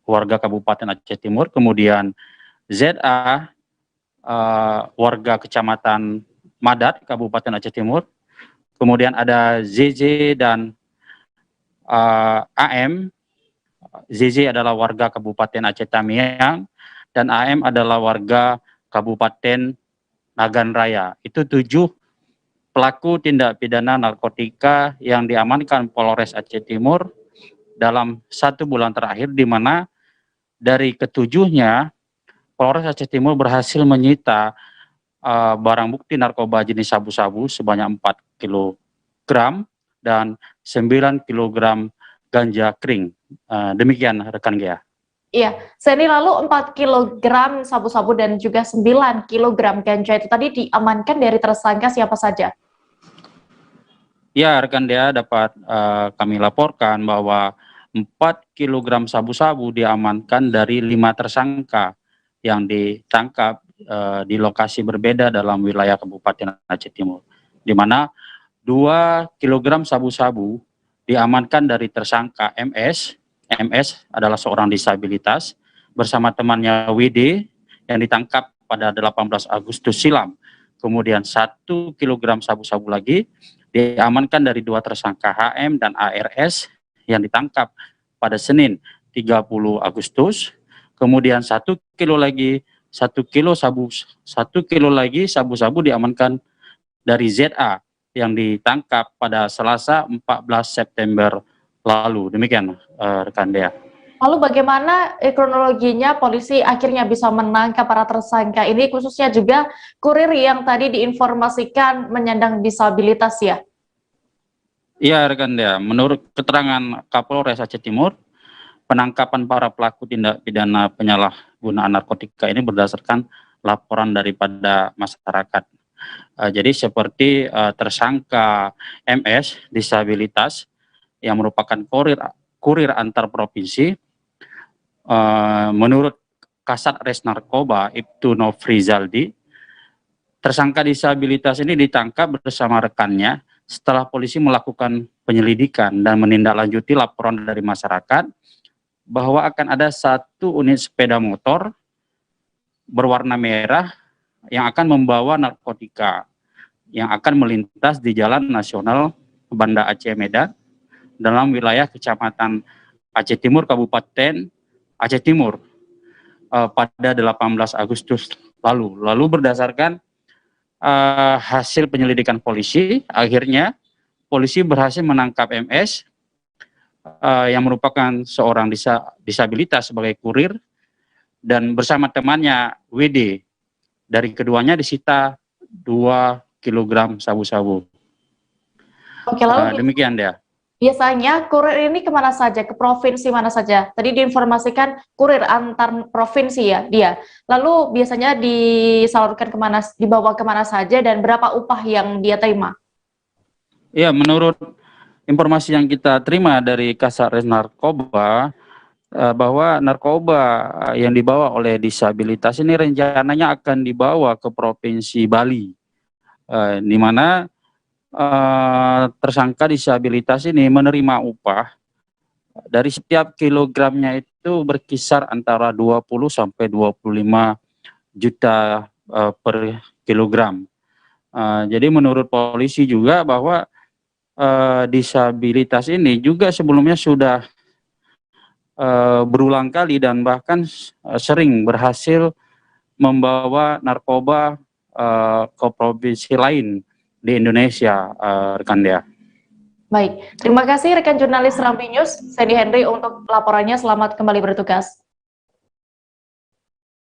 warga Kabupaten Aceh Timur, kemudian ZA, warga Kecamatan Madat, Kabupaten Aceh Timur, kemudian ada ZZ dan AM. ZZ adalah warga Kabupaten Aceh Tamiang dan AM adalah warga Kabupaten Nagan Raya. Itu 7 pelaku tindak pidana narkotika yang diamankan Polres Aceh Timur dalam 1 bulan terakhir, di mana dari ketujuhnya Polres Aceh Timur berhasil menyita barang bukti narkoba jenis sabu-sabu sebanyak 4 kg dan 9 kg ganja kering. Demikian rekan Gea. Iya, Seni, lalu 4 kg sabu-sabu dan juga 9 kg ganja itu tadi diamankan dari tersangka siapa saja? Ya, rekan Dea, dapat kami laporkan bahwa 4 kg sabu-sabu diamankan dari 5 tersangka yang ditangkap di lokasi berbeda dalam wilayah Kabupaten Aceh Timur, di mana 2 kg sabu-sabu diamankan dari tersangka MS. MS adalah seorang disabilitas bersama temannya WD yang ditangkap pada 18 Agustus silam. Kemudian 1 kg sabu-sabu lagi diamankan dari 2 tersangka HM dan ARS yang ditangkap pada Senin 30 Agustus. Kemudian 1 kilo lagi, 1 kilo lagi sabu-sabu diamankan dari ZA yang ditangkap pada Selasa 14 September lalu. Demikian rekan Dea. Lalu bagaimana kronologinya polisi akhirnya bisa menangkap para tersangka ini, khususnya juga kurir yang tadi diinformasikan menyandang disabilitas ya? Iya rekan Dea, menurut keterangan Kapolres Aceh Timur, penangkapan para pelaku tindak pidana penyalahgunaan narkotika ini berdasarkan laporan daripada masyarakat. Jadi seperti tersangka MS disabilitas yang merupakan kurir antar provinsi, menurut Kasat Res Narkoba Ibtu Nofrizaldi, tersangka disabilitas ini ditangkap bersama rekannya setelah polisi melakukan penyelidikan dan menindaklanjuti laporan dari masyarakat bahwa akan ada 1 unit sepeda motor berwarna merah yang akan membawa narkotika yang akan melintas di Jalan Nasional Banda Aceh Medan dalam wilayah Kecamatan Aceh Timur, Kabupaten Aceh Timur pada 18 Agustus lalu. Lalu berdasarkan hasil penyelidikan polisi, akhirnya polisi berhasil menangkap MS yang merupakan seorang disabilitas sebagai kurir, dan bersama temannya WD. Dari keduanya disita 2 kg sabu-sabu. Oke, lalu demikian dia. Biasanya kurir ini kemana saja, ke provinsi mana saja? Tadi diinformasikan kurir antar provinsi ya dia. Lalu biasanya disalurkan kemana, dibawa kemana saja, dan berapa upah yang dia terima? Ya, menurut informasi yang kita terima dari Kasat Res Narkoba, bahwa narkoba yang dibawa oleh disabilitas ini rencananya akan dibawa ke Provinsi Bali, di mana tersangka disabilitas ini menerima upah dari setiap kilogramnya itu berkisar antara 20 sampai 25 juta per kilogram. Jadi menurut polisi juga bahwa disabilitas ini juga sebelumnya sudah berulang kali dan bahkan sering berhasil membawa narkoba ke provinsi lain di Indonesia, rekan Dea. Baik, terima kasih rekan jurnalis Serambi News, Sandy Henry untuk laporannya. Selamat kembali bertugas.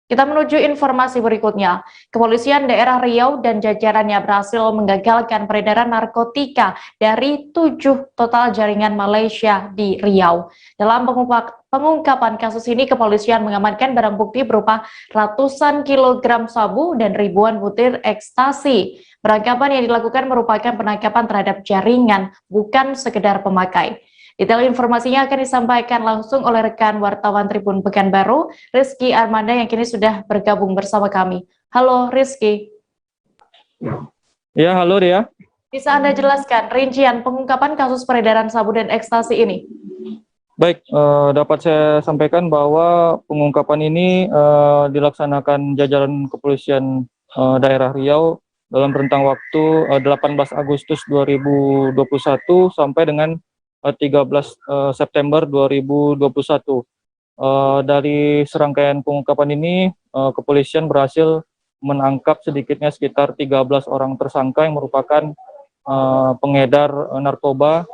Kita menuju informasi berikutnya. Kepolisian daerah Riau dan jajarannya berhasil menggagalkan peredaran narkotika dari 7 total jaringan Malaysia di Riau. Dalam pengungkapan kasus ini, kepolisian mengamankan barang bukti berupa ratusan kilogram sabu dan ribuan butir ekstasi. Penangkapan yang dilakukan merupakan penangkapan terhadap jaringan, bukan sekedar pemakai. Detail informasinya akan disampaikan langsung oleh rekan wartawan Tribun Pekanbaru, Rizky Armanda, yang kini sudah bergabung bersama kami. Halo Rizky. Ya, halo Dea. Bisa Anda jelaskan rincian pengungkapan kasus peredaran sabu dan ekstasi ini? Baik, dapat saya sampaikan bahwa pengungkapan ini dilaksanakan jajaran kepolisian daerah Riau dalam rentang waktu 18 Agustus 2021 sampai dengan 13 September 2021. Dari serangkaian pengungkapan ini, kepolisian berhasil menangkap sedikitnya sekitar 13 orang tersangka yang merupakan pengedar narkoba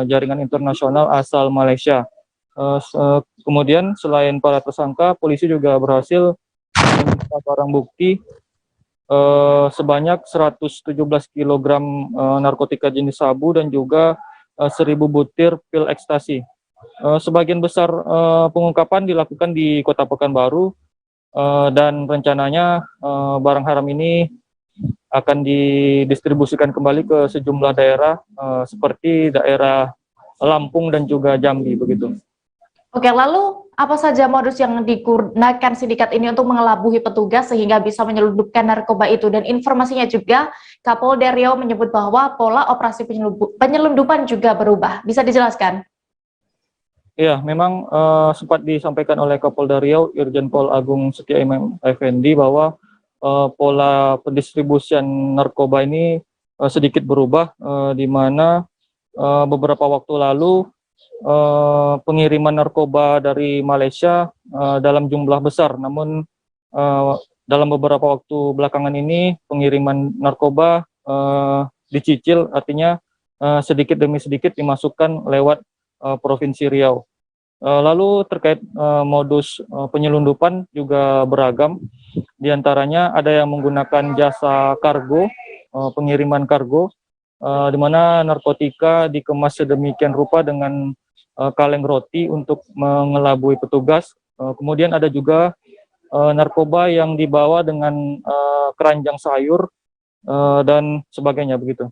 jaringan internasional asal Malaysia. Kemudian selain para tersangka, polisi juga berhasil menyita barang bukti sebanyak 117 kg narkotika jenis sabu dan juga 1.000 butir pil ekstasi. Sebagian besar pengungkapan dilakukan di Kota Pekanbaru dan rencananya barang haram ini akan didistribusikan kembali ke sejumlah daerah seperti daerah Lampung dan juga Jambi begitu. Oke, lalu apa saja modus yang digunakan sindikat ini untuk mengelabuhi petugas sehingga bisa menyelundupkan narkoba itu? Dan informasinya juga Kapolda Riau menyebut bahwa pola operasi penyelundupan juga berubah. Bisa dijelaskan? Iya, memang sempat disampaikan oleh Kapolda Riau Irjen Pol Agung Setia Effendi bahwa pola pendistribusian narkoba ini sedikit berubah, di mana beberapa waktu lalu pengiriman narkoba dari Malaysia dalam jumlah besar. Namun dalam beberapa waktu belakangan ini pengiriman narkoba dicicil, artinya sedikit demi sedikit dimasukkan lewat Provinsi Riau. Lalu terkait modus penyelundupan juga beragam. Di antaranya ada yang menggunakan jasa kargo, pengiriman kargo, di mana narkotika dikemas sedemikian rupa dengan kaleng roti untuk mengelabui petugas. Kemudian ada juga narkoba yang dibawa dengan keranjang sayur dan sebagainya begitu.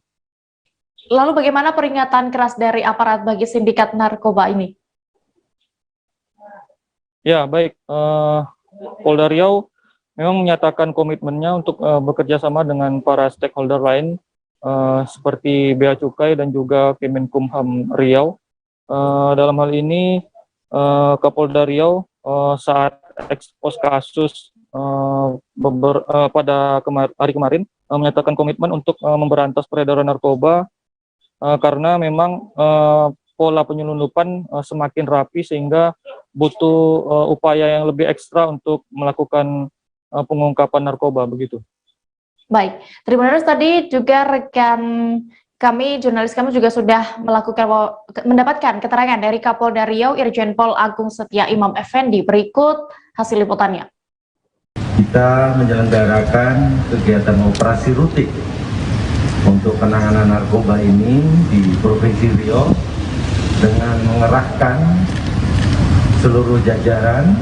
Lalu bagaimana peringatan keras dari aparat bagi sindikat narkoba ini? Ya, baik. Polda Riau memang menyatakan komitmennya untuk bekerja sama dengan para stakeholder lain seperti Bea Cukai dan juga Kemenkumham Riau. Dalam hal ini, Kapolda Riau saat ekspos kasus pada hari kemarin menyatakan komitmen untuk memberantas peredaran narkoba karena memang pola penyelundupan semakin rapi sehingga butuh upaya yang lebih ekstra untuk melakukan pengungkapan narkoba begitu. Baik, Tribuners, tadi juga rekan kami, jurnalis kami juga sudah mendapatkan keterangan dari Kapolda Riau Irjen Pol Agung Setia Imam Effendi. Berikut hasil liputannya. Kita menyelenggarakan kegiatan operasi rutin untuk penanganan narkoba ini di Provinsi Riau dengan mengerahkan seluruh jajaran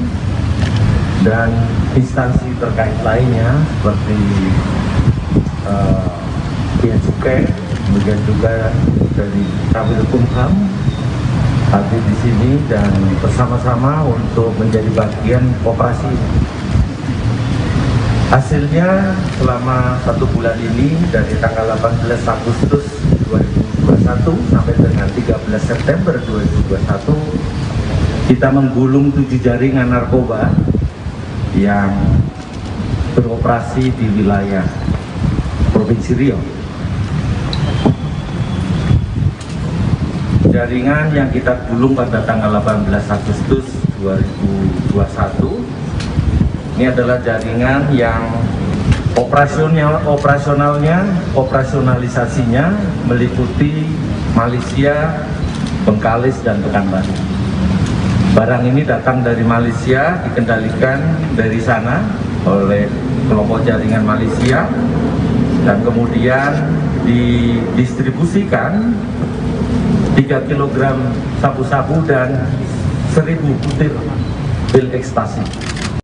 dan instansi terkait lainnya seperti Bea Cukai, kemudian juga dari Kemenkumham hadir di sini dan bersama-sama untuk menjadi bagian operasi ini. Hasilnya selama 1 bulan ini dari tanggal 18 Agustus 2021 sampai dengan 13 September 2021 kita menggulung 7 jaringan narkoba yang beroperasi di wilayah Provinsi Riau. Jaringan yang kita gulung pada tanggal 18 Agustus 2021 ini adalah jaringan yang operasionalisasinya meliputi Malaysia, Bengkalis, dan Pekanbaru. Barang ini datang dari Malaysia, dikendalikan dari sana oleh kelompok jaringan Malaysia, dan kemudian didistribusikan 3 kg sabu-sabu dan 1000 butir pil ekstasi.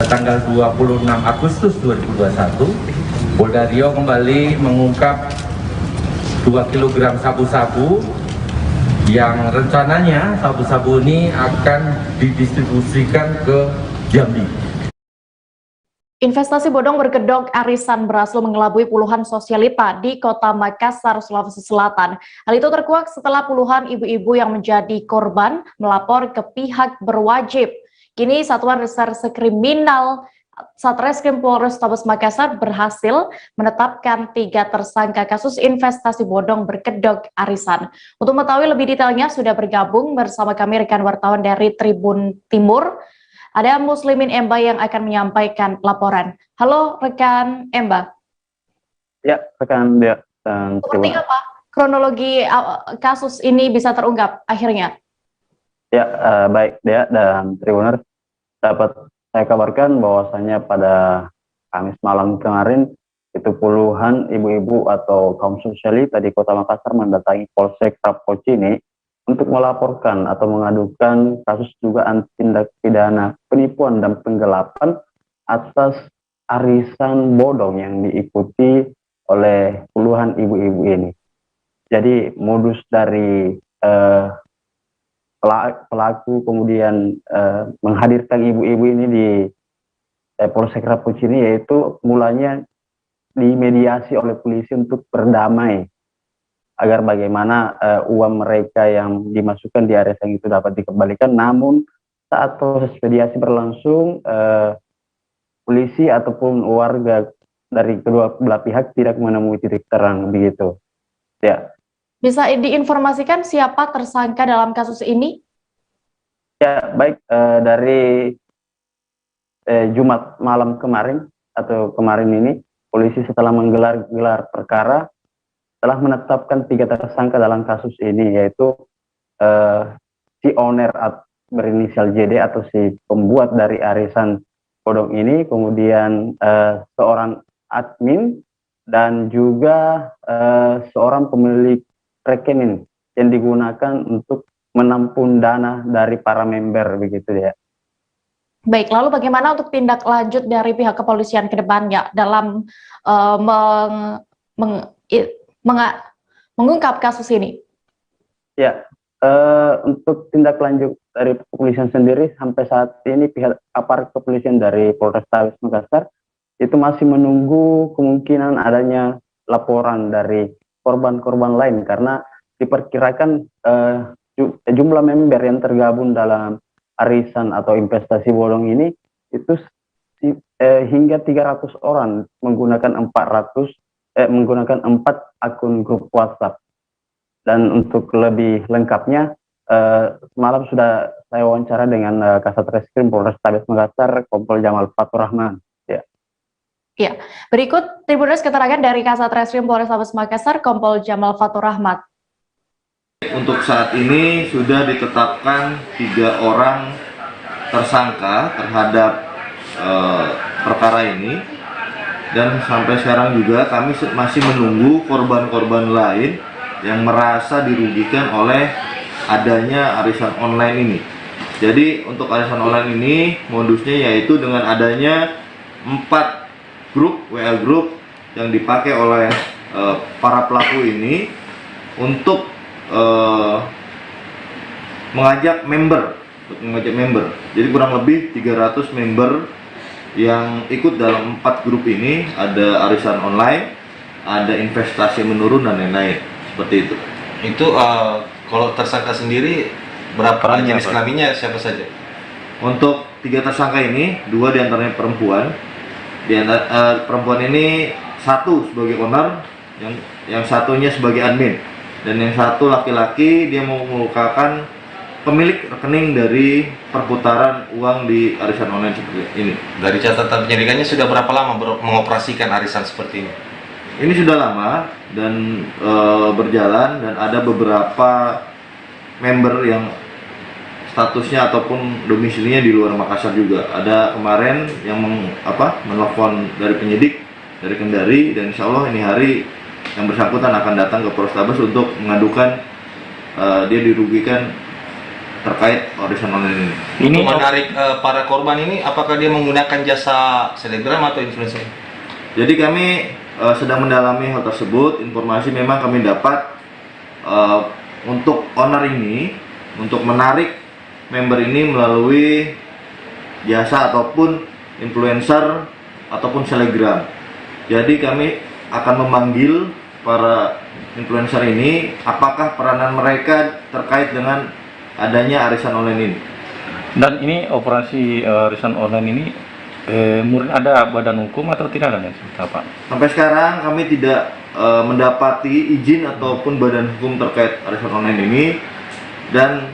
Tanggal 26 Agustus 2021, Polda Riau kembali mengungkap 2 kg sabu-sabu yang rencananya sabu-sabu ini akan didistribusikan ke Jambi. Investasi bodong berkedok arisan berhasil mengelabui puluhan sosialita di Kota Makassar, Sulawesi Selatan. Hal itu terkuak setelah puluhan ibu-ibu yang menjadi korban melapor ke pihak berwajib. Kini Satuan Reserse Kriminal Satreskrim Polrestabes Makassar berhasil menetapkan 3 tersangka kasus investasi bodong berkedok arisan. Untuk mengetahui lebih detailnya sudah bergabung bersama kami rekan wartawan dari Tribun Timur. Ada Muslimin Emba yang akan menyampaikan laporan. Halo rekan Emba. Ya, rekan Dea. Seperti apa kronologi kasus ini bisa terungkap akhirnya? Ya, baik Dea dan Tribuners, dapat saya kabarkan bahwasanya pada Kamis malam kemarin itu puluhan ibu-ibu atau kaum sosialita di Kota Makassar mendatangi Polsek Rapocini untuk melaporkan atau mengadukan kasus dugaan tindak pidana penipuan dan penggelapan atas arisan bodong yang diikuti oleh puluhan ibu-ibu ini. Jadi modus dari pelaku kemudian menghadirkan ibu-ibu ini di Polsek Rapocini yaitu mulanya dimediasi oleh polisi untuk berdamai agar bagaimana uang mereka yang dimasukkan di arisan itu dapat dikembalikan. Namun saat proses mediasi berlangsung polisi ataupun warga dari kedua belah pihak tidak menemui titik terang begitu. Ya. Bisa diinformasikan siapa tersangka dalam kasus ini? Ya, baik, dari Jumat malam kemarin atau kemarin ini, polisi setelah menggelar perkara telah menetapkan 3 tersangka dalam kasus ini, yaitu si owner berinisial JD atau si pembuat dari arisan bodong ini, kemudian seorang admin, dan juga seorang pemilik rekening yang digunakan untuk menampung dana dari para member, begitu ya. Baik, lalu bagaimana untuk tindak lanjut dari pihak kepolisian ke depannya dalam mengungkap kasus ini? Ya, untuk tindak lanjut dari kepolisian sendiri sampai saat ini pihak aparat kepolisian dari Polrestabes Makassar itu masih menunggu kemungkinan adanya laporan dari korban-korban lain, karena diperkirakan jumlah member yang tergabung dalam arisan atau investasi bodong ini itu hingga 300 orang menggunakan 4 akun grup WhatsApp. Dan untuk lebih lengkapnya, semalam sudah saya wawancara dengan Kasat Reskrim Polrestabes Makassar, Kompol Jamal Fatur Rahman. Ya, berikut Tribuners keterangan dari Kasat Reskrim Polrestabes Makassar, Kompol Jamal Fatur Rahman. Untuk saat ini sudah ditetapkan 3 orang tersangka terhadap perkara ini, dan sampai sekarang juga kami masih menunggu korban-korban lain yang merasa dirugikan oleh adanya arisan online ini. Jadi untuk arisan online ini modusnya yaitu dengan adanya 4 grup WA grup yang dipakai oleh para pelaku ini untuk mengajak member. Jadi kurang lebih 300 member yang ikut dalam 4 grup ini. Ada arisan online, ada investasi menurun, dan lain-lain. Seperti itu. Itu kalau tersangka sendiri berapa jenis kelaminnya, siapa saja? Untuk 3 tersangka ini, 2 diantaranya perempuan. Perempuan ini 1 sebagai owner, yang satunya sebagai admin. Dan yang 1 laki-laki, dia merupakan pemilik rekening dari perputaran uang di arisan online seperti ini. Dari catatan penyelidikannya sudah berapa lama mengoperasikan arisan seperti ini? Ini sudah lama dan berjalan, dan ada beberapa member yang statusnya ataupun domisilinya di luar Makassar juga. Ada kemarin yang menelpon dari penyidik dari Kendari, dan insya Allah ini hari yang bersangkutan akan datang ke Polrestabes untuk mengadukan dia dirugikan terkait arisan online ini. Ini menarik para korban ini, apakah dia menggunakan jasa selebgram atau influencer? Jadi kami sedang mendalami hal tersebut. Informasi memang kami dapat untuk owner ini, untuk menarik member ini melalui jasa ataupun influencer ataupun selebgram. Jadi kami akan memanggil para influencer ini, apakah peranan mereka terkait dengan adanya arisan online ini. Dan ini operasi arisan online ini murni ada badan hukum atau tidak ada? Sampai sekarang kami tidak mendapati izin ataupun badan hukum terkait arisan online ini. Dan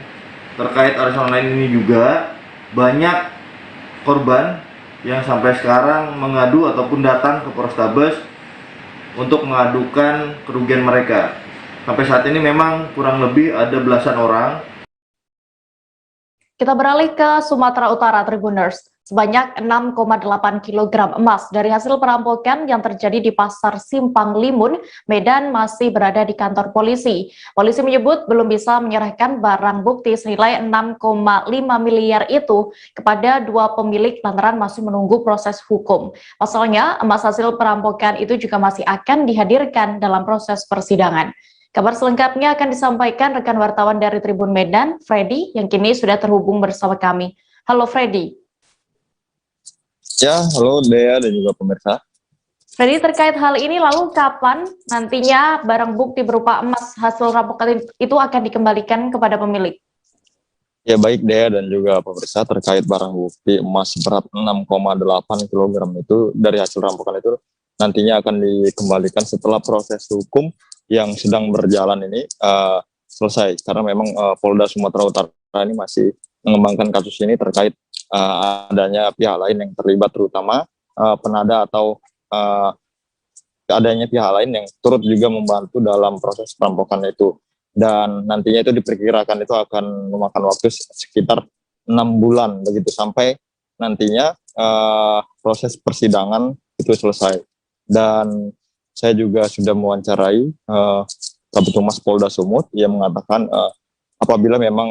terkait arisan online ini juga banyak korban yang sampai sekarang mengadu ataupun datang ke Polrestabes untuk mengadukan kerugian mereka. Sampai saat ini memang kurang lebih ada belasan orang. Kita beralih ke Sumatera Utara, Tribuners. Sebanyak 6,8 kg emas dari hasil perampokan yang terjadi di Pasar Simpang Limun, Medan masih berada di kantor polisi. Polisi menyebut belum bisa menyerahkan barang bukti senilai 6,5 miliar itu kepada 2 pemilik lantaran masih menunggu proses hukum. Pasalnya, emas hasil perampokan itu juga masih akan dihadirkan dalam proses persidangan. Kabar selengkapnya akan disampaikan rekan wartawan dari Tribun Medan, Freddy, yang kini sudah terhubung bersama kami. Halo Freddy. Ya, halo Dea dan juga pemirsa. Freddy, terkait hal ini, lalu kapan nantinya barang bukti berupa emas hasil rampokan itu akan dikembalikan kepada pemilik? Ya baik Dea dan juga pemirsa, terkait barang bukti emas berat 6,8 kg itu dari hasil rampokan itu nantinya akan dikembalikan setelah proses hukum yang sedang berjalan ini selesai. Karena memang Polda Sumatera Utara ini masih mengembangkan kasus ini terkait adanya pihak lain yang terlibat, terutama penada atau adanya pihak lain yang turut juga membantu dalam proses perampokan itu. Dan nantinya itu diperkirakan itu akan memakan waktu sekitar 6 bulan begitu sampai nantinya proses persidangan itu selesai. Dan saya juga sudah mewawancarai Kabid Humas Polda Sumut yang mengatakan apabila memang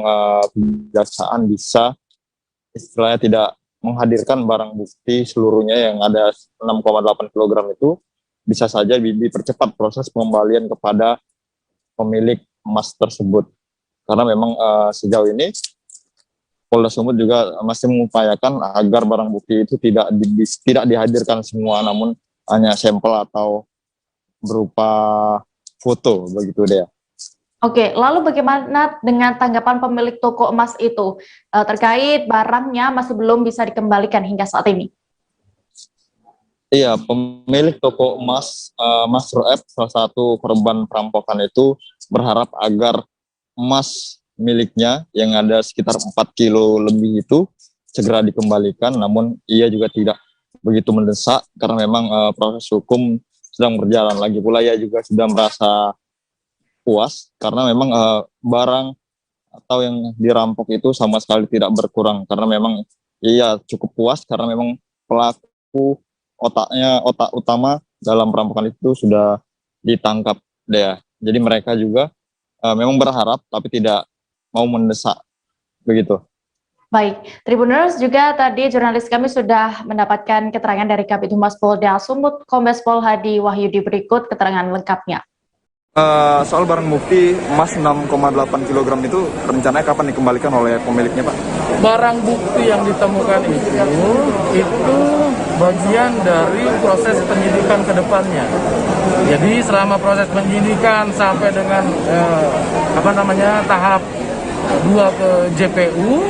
kejaksaan bisa istilahnya tidak menghadirkan barang bukti seluruhnya yang ada 6,8 kg itu, bisa saja dipercepat proses pengembalian kepada pemilik emas tersebut. Karena memang sejauh ini Polda Sumut juga masih mengupayakan agar barang bukti itu tidak dihadirkan semua, namun hanya sampel atau berupa foto begitu deh. Oke, lalu bagaimana dengan tanggapan pemilik toko emas itu terkait barangnya masih belum bisa dikembalikan hingga saat ini? Iya, pemilik toko emas Mas Roep, salah satu korban perampokan itu berharap agar emas miliknya yang ada sekitar 4 kilo lebih itu segera dikembalikan, namun ia juga tidak begitu mendesak karena memang proses hukum sedang berjalan. Lagi pula ia juga sudah merasa puas karena memang barang atau yang dirampok itu sama sekali tidak berkurang, karena memang ia cukup puas karena memang pelaku otak utama dalam perampokan itu sudah ditangkap deh. Jadi mereka juga memang berharap tapi tidak mau mendesak begitu. Baik, Tribuners, juga tadi jurnalis kami sudah mendapatkan keterangan dari Kabid Humas Polda Sumut, Kombes Pol Hadi Wahyudi, berikut keterangan lengkapnya. Soal barang bukti emas 6,8 kg itu rencananya kapan dikembalikan oleh pemiliknya, Pak? Barang bukti yang ditemukan itu bagian dari proses penyidikan ke depannya. Jadi selama proses penyidikan sampai dengan tahap 2 ke JPU,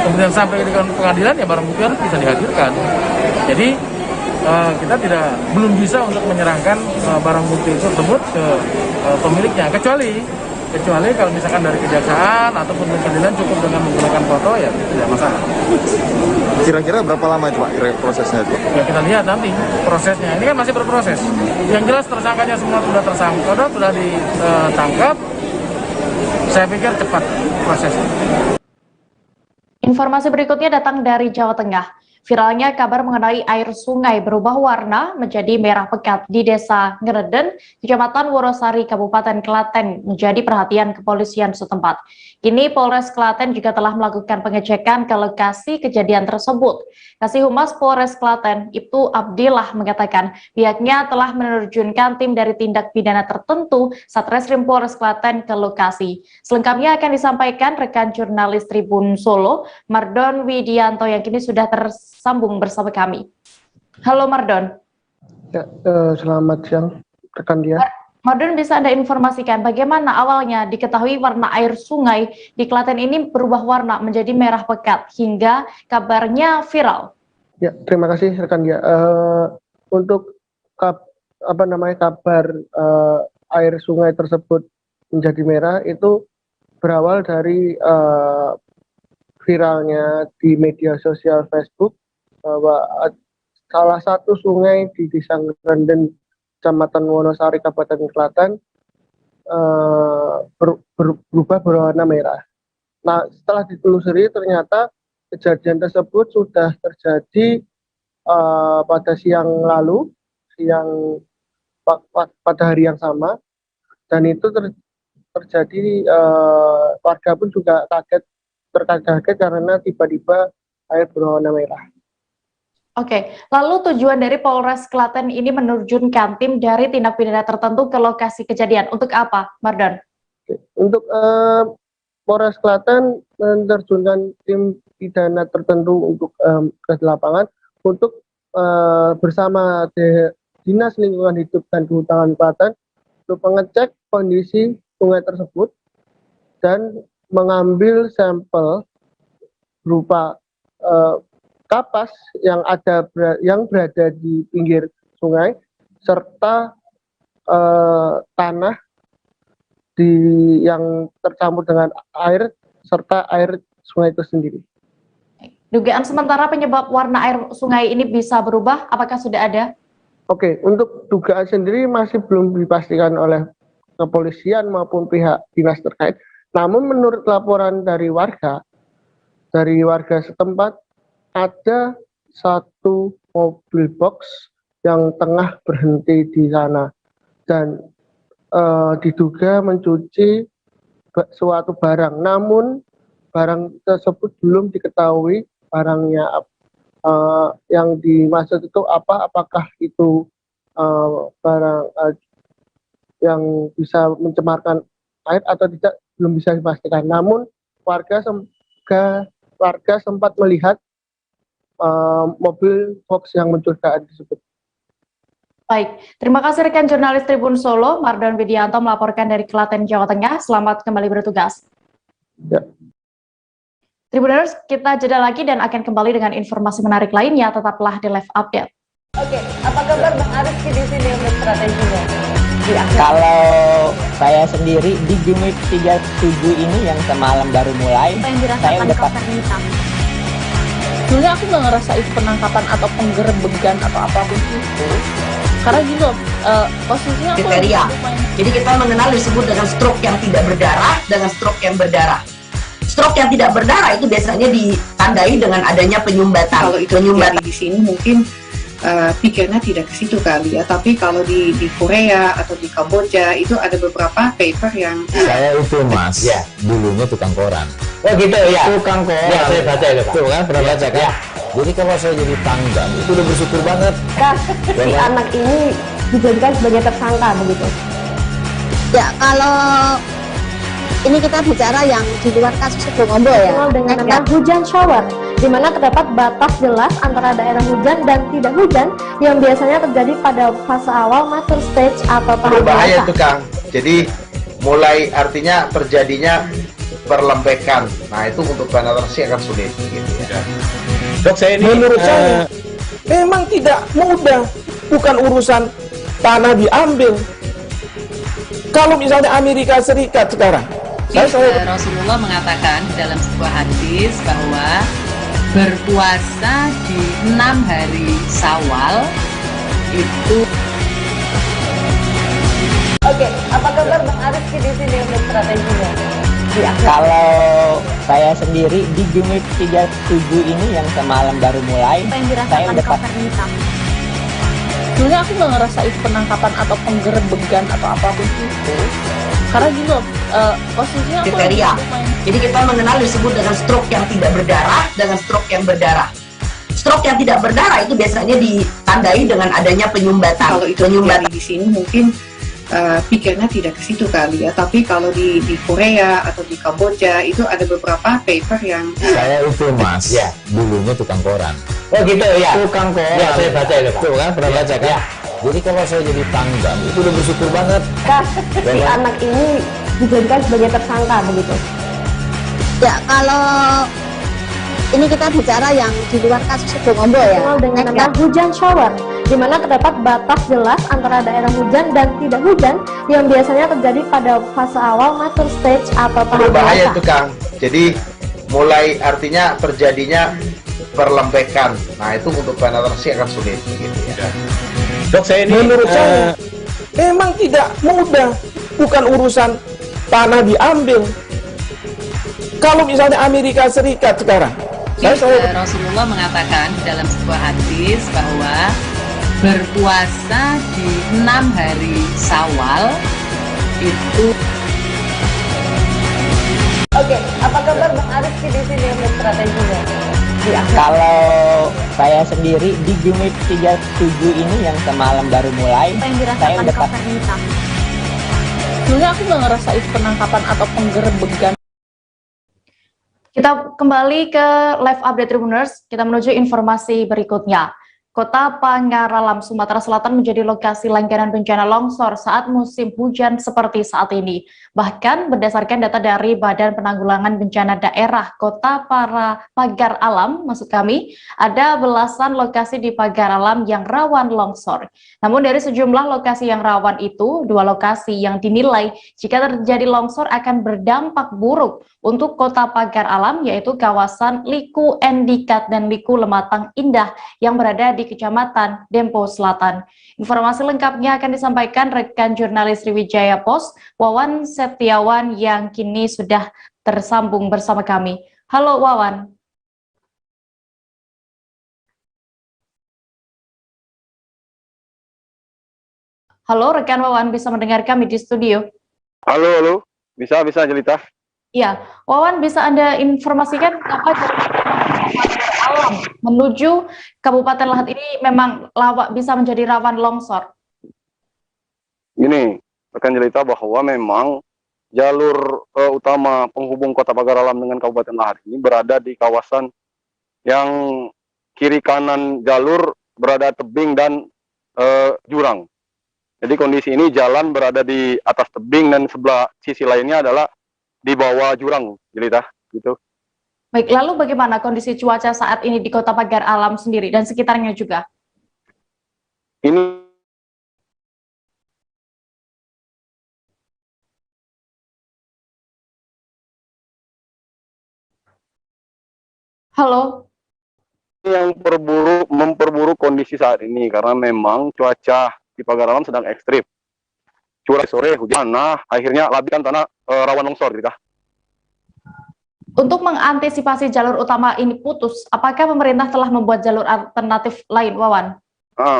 kemudian sampai ke pengadilan, ya barang bukti harus bisa dihadirkan. Jadi kita belum bisa untuk menyerahkan barang bukti tersebut ke pemiliknya, kecuali kalau misalkan dari kejaksaan ataupun pengadilan cukup dengan menggunakan foto, ya tidak masalah. Kira-kira berapa lama itu, Pak, prosesnya itu? Ya kita lihat nanti prosesnya. Ini kan masih berproses. Yang jelas tersangkanya semua sudah sudah ditangkap. Saya pikir cepat prosesnya. Informasi berikutnya datang dari Jawa Tengah. Viralnya kabar mengenai air sungai berubah warna menjadi merah pekat di Desa Ngereden, Kecamatan Worosari, Kabupaten Klaten, menjadi perhatian kepolisian setempat. Kini Polres Klaten juga telah melakukan pengecekan ke lokasi kejadian tersebut. Kasih Humas Polres Klaten, Ibtu Abdillah, mengatakan pihaknya telah menerjunkan tim dari tindak pidana tertentu Satreskrim Polres Klaten ke lokasi. Selengkapnya akan disampaikan rekan jurnalis Tribun Solo, Mardon Widianto, yang kini sudah tersambung bersama kami. Halo Mardon. Ya, selamat siang rekan dia. Mardon, bisa Anda informasikan bagaimana awalnya diketahui warna air sungai di Klaten ini berubah warna menjadi merah pekat hingga kabarnya viral? Ya, terima kasih rekan dia. Untuk kabar air sungai tersebut menjadi merah itu berawal dari viralnya di media sosial Facebook bahwa salah satu sungai di Desa Ngerenden, Kecamatan Wonosari, Kabupaten Klaten berubah berwarna merah. Nah, setelah ditelusuri ternyata kejadian tersebut sudah terjadi pada siang lalu, pada hari yang sama, dan itu terjadi, warga pun juga terkaget karena tiba-tiba air berwarna merah. Oke, lalu tujuan dari Polres Klaten ini menerjunkan tim dari tindak pidana tertentu ke lokasi kejadian. Untuk apa, Mardon? Untuk Polres Klaten menerjunkan tim pidana tertentu untuk ke lapangan untuk bersama Dinas Lingkungan Hidup dan Kehutanan Klaten untuk mengecek kondisi sungai tersebut dan mengambil sampel berupa kapas yang berada di pinggir sungai serta tanah yang tercampur dengan air serta air sungai itu sendiri. Dugaan sementara penyebab warna air sungai ini bisa berubah, apakah sudah ada? Oke, untuk dugaan sendiri masih belum dipastikan oleh kepolisian maupun pihak dinas terkait. Namun menurut laporan dari warga setempat, ada satu mobil box yang tengah berhenti di sana dan diduga mencuci suatu barang. Namun barang tersebut belum diketahui barangnya yang dimaksud itu apa, apakah itu barang yang bisa mencemarkan air atau tidak, belum bisa dipastikan. Namun warga sempat melihat mobil box yang mencurigakan tersebut. Baik, terima kasih rekan jurnalis Tribun Solo, Mardon Widianto melaporkan dari Klaten, Jawa Tengah. Selamat kembali bertugas. Ya. Tribuners, kita jeda lagi dan akan kembali dengan informasi menarik lainnya. Tetaplah di Live Update. Oke, apa kabar Bang Ariski di sini untuk strateginya? Kalau saya sendiri di Jumip 37 ini yang semalam baru mulai, saya udah pasti. Sebenarnya aku nggak ngerasa itu penangkapan atau penggerebegan atau apapun itu. Karena gini loh, posisinya aku kriteria. Jadi kita mengenal disebut dengan stroke yang tidak berdarah dengan stroke yang berdarah. Stroke yang tidak berdarah itu biasanya ditandai dengan adanya penyumbatan. Kalau itu penyumbatan di sini mungkin pikirnya tidak ke situ kali ya, tapi kalau di Korea atau di Kamboja itu ada beberapa paper yang saya itu mas, ya dulunya tukang koran. Oh gitu ya. Tukang koran. Ya saya baca itu Pak. Tuh kan pernah baca kan? Ya. Jadi kalau saya jadi tanggal itu udah bersyukur banget. Si anak ini dijadikan sebagai tersangka begitu. Ya kalau ini kita bicara yang di luar kasus Bongombo ya. Dengan nama hujan shower, di mana terdapat batas jelas antara daerah hujan dan tidak hujan yang biasanya terjadi pada fase awal mature stage atau tahap berbahaya itu Kang. Jadi mulai artinya terjadinya perlembekan. Nah itu untuk penetrasi akan sulit. Gitu ya. Dok saya ini menurut saya memang tidak mudah, bukan urusan tanah diambil. Kalau misalnya Amerika Serikat sekarang. Rasulullah mengatakan dalam sebuah hadis bahwa berpuasa di 6 hari Syawal itu. Oke, apa kabar Bang Ariski di sini untuk strateginya? Kalau saya sendiri di Jumip 37 ini yang semalam baru mulai, saya udah pasti. Sebenarnya aku nggak ngerasa itu penangkapan atau penggerebegan atau apapun itu. Karena gini loh, posisinya aku kriteria. Jadi kita mengenal disebut dengan stroke yang tidak berdarah dengan stroke yang berdarah. Stroke yang tidak berdarah itu biasanya ditandai dengan adanya penyumbatan. Kalau itu penyumbatan di sini mungkin pikirnya tidak ke situ kali ya, tapi kalau di Korea atau di Kamboja itu ada beberapa paper yang saya itu mas, ya dulunya tukang koran. Oh gitu ya. Tukang koran. Ya saya baca itu Pak. Tuh kan pernah baca kan? Ya. Jadi kalau saya jadi tanggal itu udah bersyukur banget. Si anak ini dijadikan sebagai tersangka begitu. Ya kalau ini kita bicara yang di luar kasus Bongombo ya. Dengan nama hujan shower, di mana terdapat batas jelas antara daerah hujan dan tidak hujan yang biasanya terjadi pada fase awal mature stage atau tahap berbahaya itu Kang. Jadi mulai artinya terjadinya perlembekan. Nah itu untuk penetrasi akan sulit. Gitu ya. Dok saya ini menurut saya memang tidak mudah, bukan urusan tanah diambil. Kalau misalnya Amerika Serikat sekarang. Rasulullah mengatakan dalam sebuah hadis bahwa berpuasa di 6 hari Syawal itu. Oke, apa kabar Bang Ariski di sini untuk strateginya? Kalau saya sendiri di Jumip 37 ini yang semalam baru mulai, saya udah pasti. Sebenarnya aku nggak ngerasa itu penangkapan atau penggerebegan. Kita kembali ke live update Tribuners, kita menuju informasi berikutnya. Kota Pangaralam, Sumatera Selatan menjadi lokasi langganan bencana longsor saat musim hujan seperti saat ini. Bahkan berdasarkan data dari Badan Penanggulangan Bencana Daerah Kota Pagar Alam, maksud kami, ada belasan lokasi di Pagar Alam yang rawan longsor. Namun dari sejumlah lokasi yang rawan itu, 2 lokasi yang dinilai jika terjadi longsor akan berdampak buruk untuk Kota Pagar Alam, yaitu kawasan Liku Endikat dan Liku Lematang Indah yang berada di Kecamatan Dempo Selatan. Informasi lengkapnya akan disampaikan rekan jurnalis Sriwijaya Post, Wawan Setiawan, yang kini sudah tersambung bersama kami. Halo Wawan. Halo rekan Wawan, bisa mendengar kami di studio? Halo, bisa Jelita? Iya, Wawan, bisa Anda informasikan apa alam menuju Kabupaten Lahat ini memang bisa menjadi rawan longsor? Ini rekan Jelita, bahwa memang jalur utama penghubung Kota Pagar Alam dengan Kabupaten Lahat ini berada di kawasan yang kiri kanan jalur berada tebing dan jurang. Jadi kondisi ini jalan berada di atas tebing dan sebelah sisi lainnya adalah di bawah jurang, Jelita, gitu. Baik, lalu bagaimana kondisi cuaca saat ini di Kota Pagar Alam sendiri dan sekitarnya juga? Ini Halo. yang memperburuk kondisi saat ini karena memang cuaca di Pagar Alam sedang ekstrim. Curah sore hujan, akhirnya labikan tanah rawan longsor, gitu. Untuk mengantisipasi jalur utama ini putus, apakah pemerintah telah membuat jalur alternatif lain, Wawan?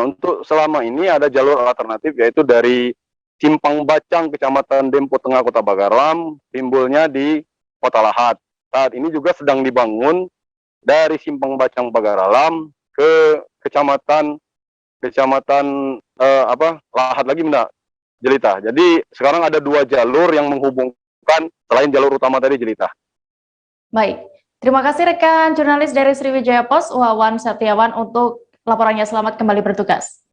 Untuk selama ini ada jalur alternatif, yaitu dari Simpang Bacang, Kecamatan Dempo Tengah, Kota Pagar Alam, timbulnya di Kota Lahat. Saat ini juga sedang dibangun dari Simpang Bacang Pagar Alam ke Kecamatan Lahat lagi, Mbak Jelita. Jadi sekarang ada 2 jalur yang menghubungkan selain jalur utama tadi, Jelita. Baik, terima kasih rekan jurnalis dari Sriwijaya Post, Wawan Setiawan, untuk laporannya. Selamat kembali bertugas.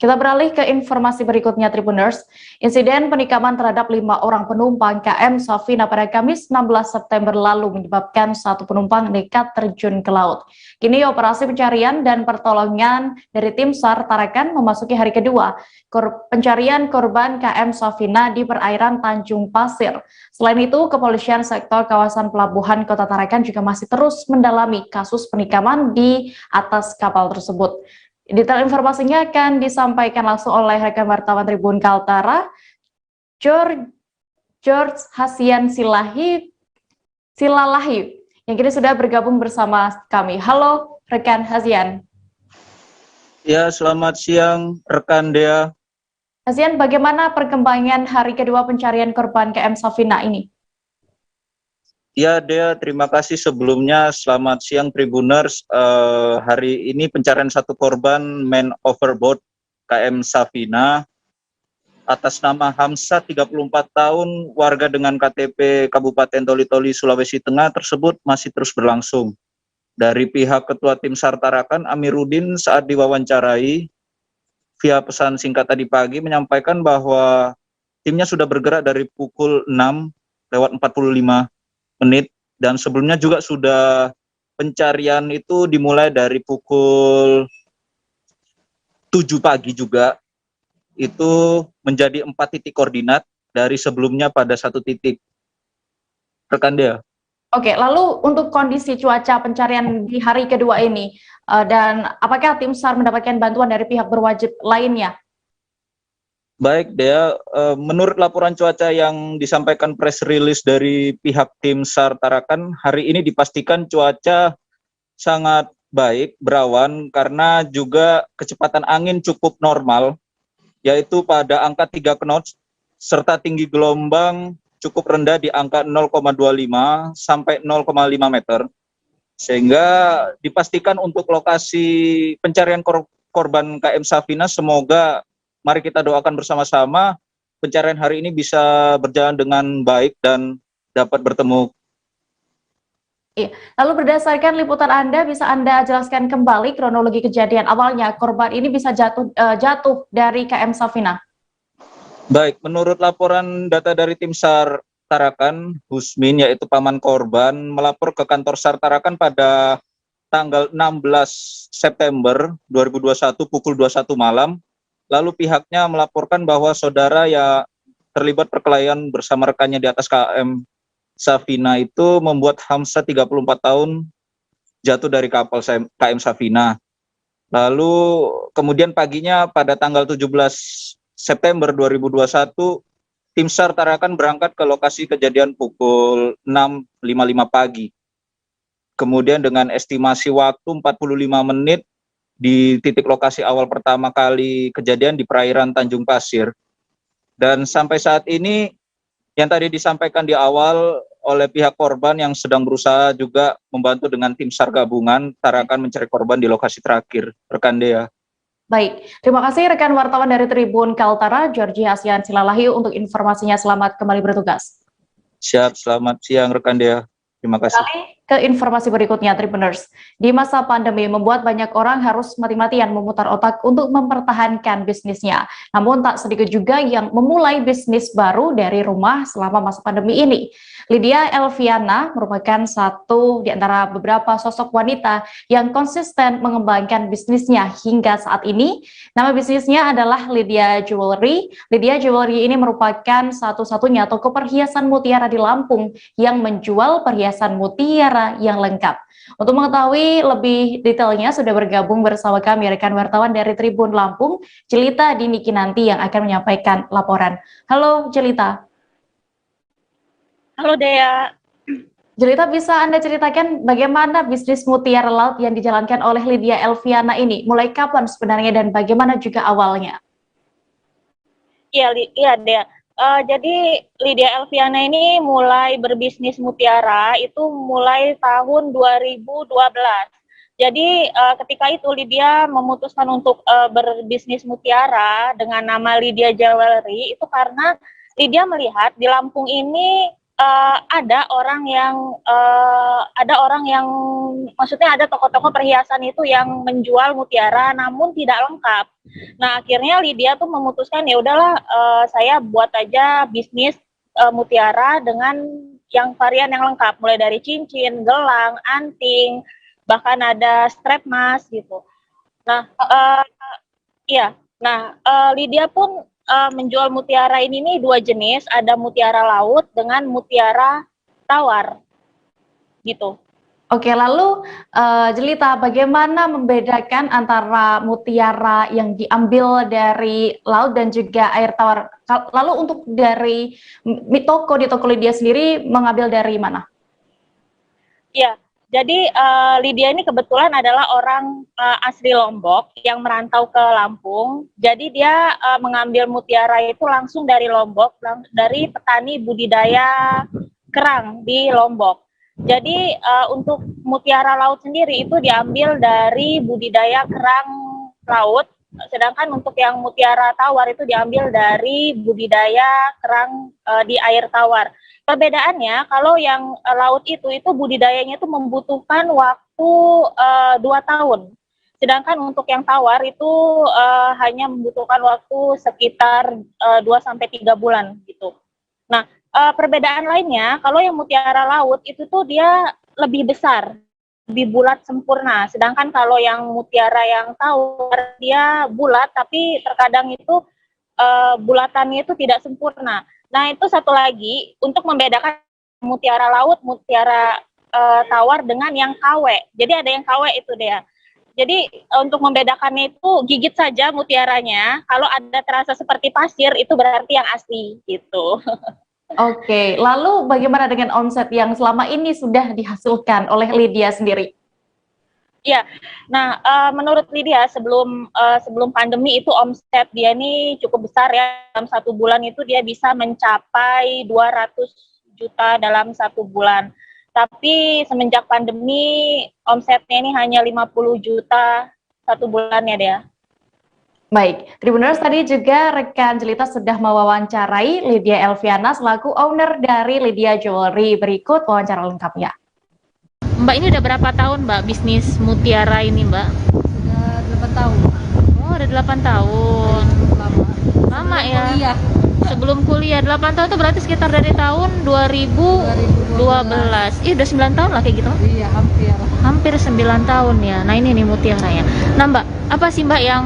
Kita beralih ke informasi berikutnya, Tribuners. Insiden penikaman terhadap 5 orang penumpang KM Safina pada Kamis 16 September lalu menyebabkan 1 penumpang nekat terjun ke laut. Kini operasi pencarian dan pertolongan dari tim SAR Tarakan memasuki hari kedua. Pencarian korban KM Safina di perairan Tanjung Pasir. Selain itu, kepolisian sektor kawasan pelabuhan Kota Tarakan juga masih terus mendalami kasus penikaman di atas kapal tersebut. Detail informasinya akan disampaikan langsung oleh rekan wartawan Tribun Kaltara, George Hasian Silalahi, yang kini sudah bergabung bersama kami. Halo, rekan Hasian. Ya, selamat siang, rekan Dea. Hasian, bagaimana perkembangan hari kedua pencarian korban KM Safina ini? Ya, Dea, terima kasih sebelumnya. Selamat siang, Tribuners. Hari ini pencarian 1 korban man overboard KM Safina atas nama Hamzah, 34 tahun, warga dengan KTP Kabupaten Toli-Toli, Sulawesi Tengah tersebut masih terus berlangsung. Dari pihak Ketua Tim SAR Tarakan, Amiruddin, saat diwawancarai via pesan singkat tadi pagi menyampaikan bahwa timnya sudah bergerak dari pukul 6:45 menit, dan sebelumnya juga sudah pencarian itu dimulai dari pukul 7 pagi juga. Itu menjadi 4 titik koordinat dari sebelumnya pada 1 titik. Rekan Dea. Oke, lalu untuk kondisi cuaca pencarian di hari kedua ini, dan apakah tim SAR mendapatkan bantuan dari pihak berwajib lainnya? Baik, Dea, menurut laporan cuaca yang disampaikan press release dari pihak tim SAR Tarakan, hari ini dipastikan cuaca sangat baik, berawan, karena juga kecepatan angin cukup normal, yaitu pada angka 3 knots, serta tinggi gelombang cukup rendah di angka 0,25 sampai 0,5 meter. Sehingga dipastikan untuk lokasi pencarian korban KM Safina, semoga mari kita doakan bersama-sama pencarian hari ini bisa berjalan dengan baik dan dapat bertemu. Iya. Lalu berdasarkan liputan Anda, bisa Anda jelaskan kembali kronologi kejadian awalnya korban ini bisa jatuh dari KM Safina? Baik, menurut laporan data dari tim SAR Tarakan, Husmin yaitu paman korban melapor ke kantor SAR Tarakan pada tanggal 16 September 2021 pukul 21 malam. Lalu pihaknya melaporkan bahwa saudara yang terlibat perkelahian bersama rekannya di atas KM Safina itu membuat Hamzah 34 tahun jatuh dari kapal KM Safina. Lalu kemudian paginya pada tanggal 17 September 2021, tim SAR Tarakan berangkat ke lokasi kejadian pukul 6.55 pagi. Kemudian dengan estimasi waktu 45 menit di titik lokasi awal pertama kali kejadian di perairan Tanjung Pasir. Dan sampai saat ini yang tadi disampaikan di awal oleh pihak korban yang sedang berusaha juga membantu dengan tim SAR gabungan Tarakan mencari korban di lokasi terakhir. Rekan Dea. Baik, terima kasih rekan wartawan dari Tribun Kaltara, Georgie Hasian Silalahi untuk informasinya. Selamat kembali bertugas. Siap, selamat siang rekan Dea. Terima kasih. Ke informasi berikutnya, Tribuners. Di masa pandemi membuat banyak orang harus mati-matian memutar otak untuk mempertahankan bisnisnya. Namun tak sedikit juga yang memulai bisnis baru dari rumah selama masa pandemi ini. Lydia Elviana merupakan satu di antara beberapa sosok wanita yang konsisten mengembangkan bisnisnya hingga saat ini. Nama bisnisnya adalah Lydia Jewelry. Lydia Jewelry ini merupakan satu-satunya toko perhiasan mutiara di Lampung yang menjual perhiasan mutiara yang lengkap. Untuk mengetahui lebih detailnya sudah bergabung bersama kami rekan wartawan dari Tribun Lampung, Jelita Dini Kinanti yang akan menyampaikan laporan. Halo Jelita. Halo Dea. Jelita, bisa Anda ceritakan bagaimana bisnis mutiara laut yang dijalankan oleh Lydia Elviana ini? Mulai kapan sebenarnya dan bagaimana juga awalnya? Iya Dea. Jadi Lydia Elviana ini mulai berbisnis mutiara itu mulai tahun 2012. Jadi ketika itu Lydia memutuskan untuk berbisnis mutiara dengan nama Lydia Jewelry itu karena Lydia melihat di Lampung ini ada orang yang maksudnya ada toko-toko perhiasan itu yang menjual mutiara namun tidak lengkap. Nah akhirnya Lydia tuh memutuskan ya udahlah saya buat aja bisnis mutiara dengan yang varian yang lengkap, mulai dari cincin, gelang, anting, bahkan ada strap emas gitu. Nah Lydia pun menjual mutiara ini nih dua jenis, ada mutiara laut dengan mutiara tawar, gitu. Oke, lalu Jelita, bagaimana membedakan antara mutiara yang diambil dari laut dan juga air tawar? Lalu untuk dari di toko Lydia sendiri mengambil dari mana? Ya, jadi Lydia ini kebetulan adalah orang asli Lombok yang merantau ke Lampung. Jadi dia mengambil mutiara itu langsung dari Lombok, dari petani budidaya kerang di Lombok. Jadi untuk mutiara laut sendiri itu diambil dari budidaya kerang laut, sedangkan untuk yang mutiara tawar itu diambil dari budidaya kerang di air tawar. Perbedaannya kalau yang laut itu budidayanya itu membutuhkan waktu 2 tahun. Sedangkan untuk yang tawar itu hanya membutuhkan waktu sekitar 2-3 bulan gitu. Nah, perbedaan lainnya kalau yang mutiara laut itu tuh dia lebih besar, lebih bulat sempurna. Sedangkan kalau yang mutiara yang tawar dia bulat tapi terkadang itu bulatannya itu tidak sempurna. Nah itu satu lagi untuk membedakan mutiara laut, mutiara tawar dengan yang KW. Jadi ada yang KW itu dia. Jadi untuk membedakannya itu gigit saja mutiaranya. Kalau ada terasa seperti pasir itu berarti yang asli gitu. Oke, lalu bagaimana dengan omset yang selama ini sudah dihasilkan oleh Lydia sendiri? Ya, nah menurut Lydia sebelum pandemi itu omset dia ini cukup besar ya. Dalam 1 bulan itu dia bisa mencapai 200 juta dalam 1 bulan. Tapi semenjak pandemi omsetnya ini hanya 50 juta 1 bulannya dia. Baik, Tribuners, tadi juga rekan Jelita sudah mewawancarai Lydia Elviana selaku owner dari Lydia Jewelry. Berikut wawancara lengkapnya. Mbak ini udah berapa tahun Mbak bisnis mutiara ini Mbak? Sudah 8 tahun. Oh, udah 8 tahun. Lama ya? Kuliah. Sebelum kuliah, 8 tahun itu berarti sekitar dari tahun 2012. Udah 9 tahun lah kayak gitu? Iya, hampir. Hampir 9 tahun ya. Nah ini nih mutiara ya. Nah Mbak, apa sih Mbak yang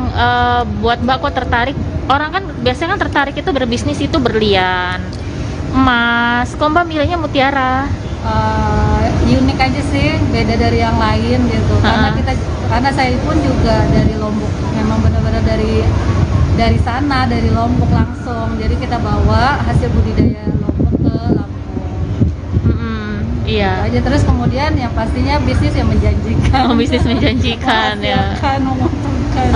buat Mbak kok tertarik? Orang kan biasanya kan tertarik itu berbisnis itu berlian, emas. Kok Mbak milihnya mutiara? Unik aja sih, beda dari yang lain gitu. Karena saya pun juga dari Lombok, memang benar-benar dari sana, dari Lombok langsung. Jadi kita bawa hasil budidaya Lombok ke Lampung. Iya. Aja terus kemudian yang pastinya bisnis yang menjanjikan. Bisnis menjanjikan ya. Menguntungkan.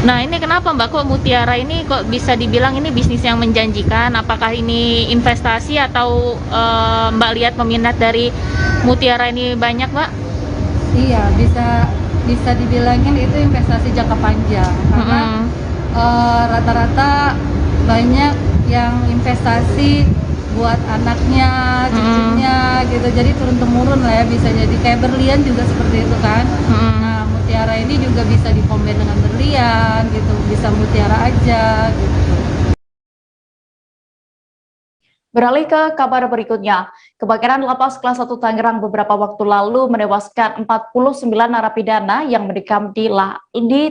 Nah ini kenapa Mbak kok mutiara ini kok bisa dibilang ini bisnis yang menjanjikan? Apakah ini investasi atau Mbak lihat peminat dari mutiara ini banyak Mbak? Iya, bisa dibilangin itu investasi jangka panjang karena rata-rata banyak yang investasi buat anaknya, cucunya gitu, jadi turun-temurun lah ya, bisa jadi kayak berlian juga seperti itu kan. Nah mutiara ini juga bisa dikombin dengan berlian gitu, bisa mutiara aja gitu. Beralih ke kabar berikutnya, kebakaran lapas kelas 1 Tangerang beberapa waktu lalu menewaskan 49 narapidana yang mendekam di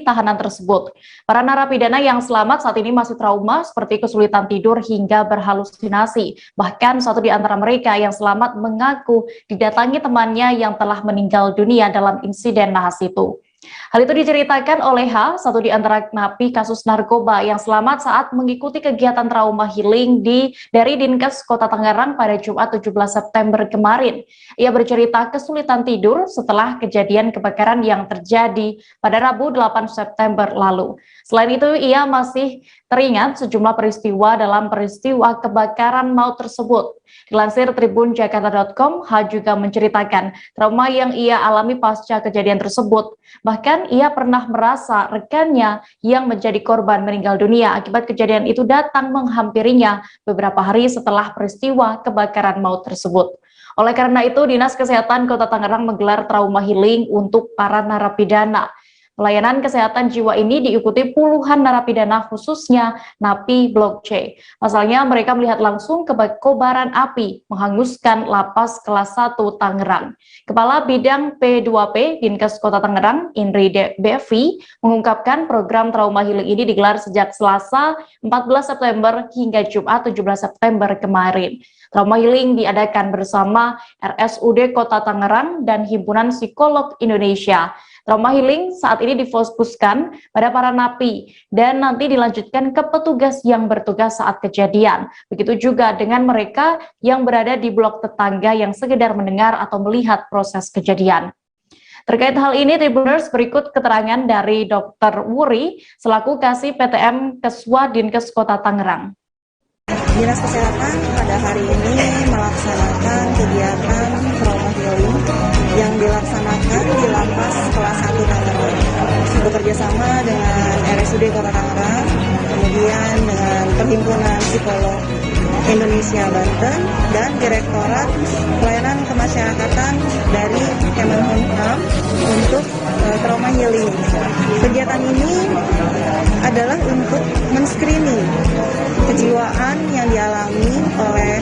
tahanan tersebut. Para narapidana yang selamat saat ini masih trauma seperti kesulitan tidur hingga berhalusinasi. Bahkan satu di antara mereka yang selamat mengaku didatangi temannya yang telah meninggal dunia dalam insiden nahas itu. Hal itu diceritakan oleh H, satu di antara napi kasus narkoba yang selamat saat mengikuti kegiatan trauma healing dari Dinkes Kota Tangerang pada Jumat 17 September kemarin. Ia bercerita kesulitan tidur setelah kejadian kebakaran yang terjadi pada Rabu 8 September lalu. Selain itu, ia masih teringat sejumlah peristiwa dalam peristiwa kebakaran maut tersebut. Dilansir tribunjakarta.com, H juga menceritakan trauma yang ia alami pasca kejadian tersebut. Bahkan ia pernah merasa rekannya yang menjadi korban meninggal dunia akibat kejadian itu datang menghampirinya beberapa hari setelah peristiwa kebakaran maut tersebut. Oleh karena itu, Dinas Kesehatan Kota Tangerang menggelar trauma healing untuk para narapidana. Pelayanan kesehatan jiwa ini diikuti puluhan narapidana khususnya napi Blok C. Pasalnya mereka melihat langsung kobaran api menghanguskan lapas kelas 1 Tangerang. Kepala Bidang P2P Dinkes Kota Tangerang, Indri Bevi, mengungkapkan program trauma healing ini digelar sejak Selasa 14 September hingga Jumat 17 September kemarin. Trauma healing diadakan bersama RSUD Kota Tangerang dan Himpunan Psikolog Indonesia. Trauma healing saat ini difokuskan pada para napi dan nanti dilanjutkan ke petugas yang bertugas saat kejadian. Begitu juga dengan mereka yang berada di blok tetangga yang sekedar mendengar atau melihat proses kejadian. Terkait hal ini, Tribuners, berikut keterangan dari Dr. Wuri selaku Kasih PTM Keswa Dinkes Kota Tangerang. Dinas Kesehatan pada hari ini melaksanakan kegiatan trauma healing yang dilaksanakan di lapas kelas 1 Tangerang bekerjasama dengan RSUD Kota Tangerang, kemudian dengan Perhimpunan Psikolog Indonesia Banten dan Direktorat Pelayanan Kemasyarakatan dari Kemenkumham untuk trauma healing. Kegiatan ini adalah untuk men-screening kejiwaan yang dialami oleh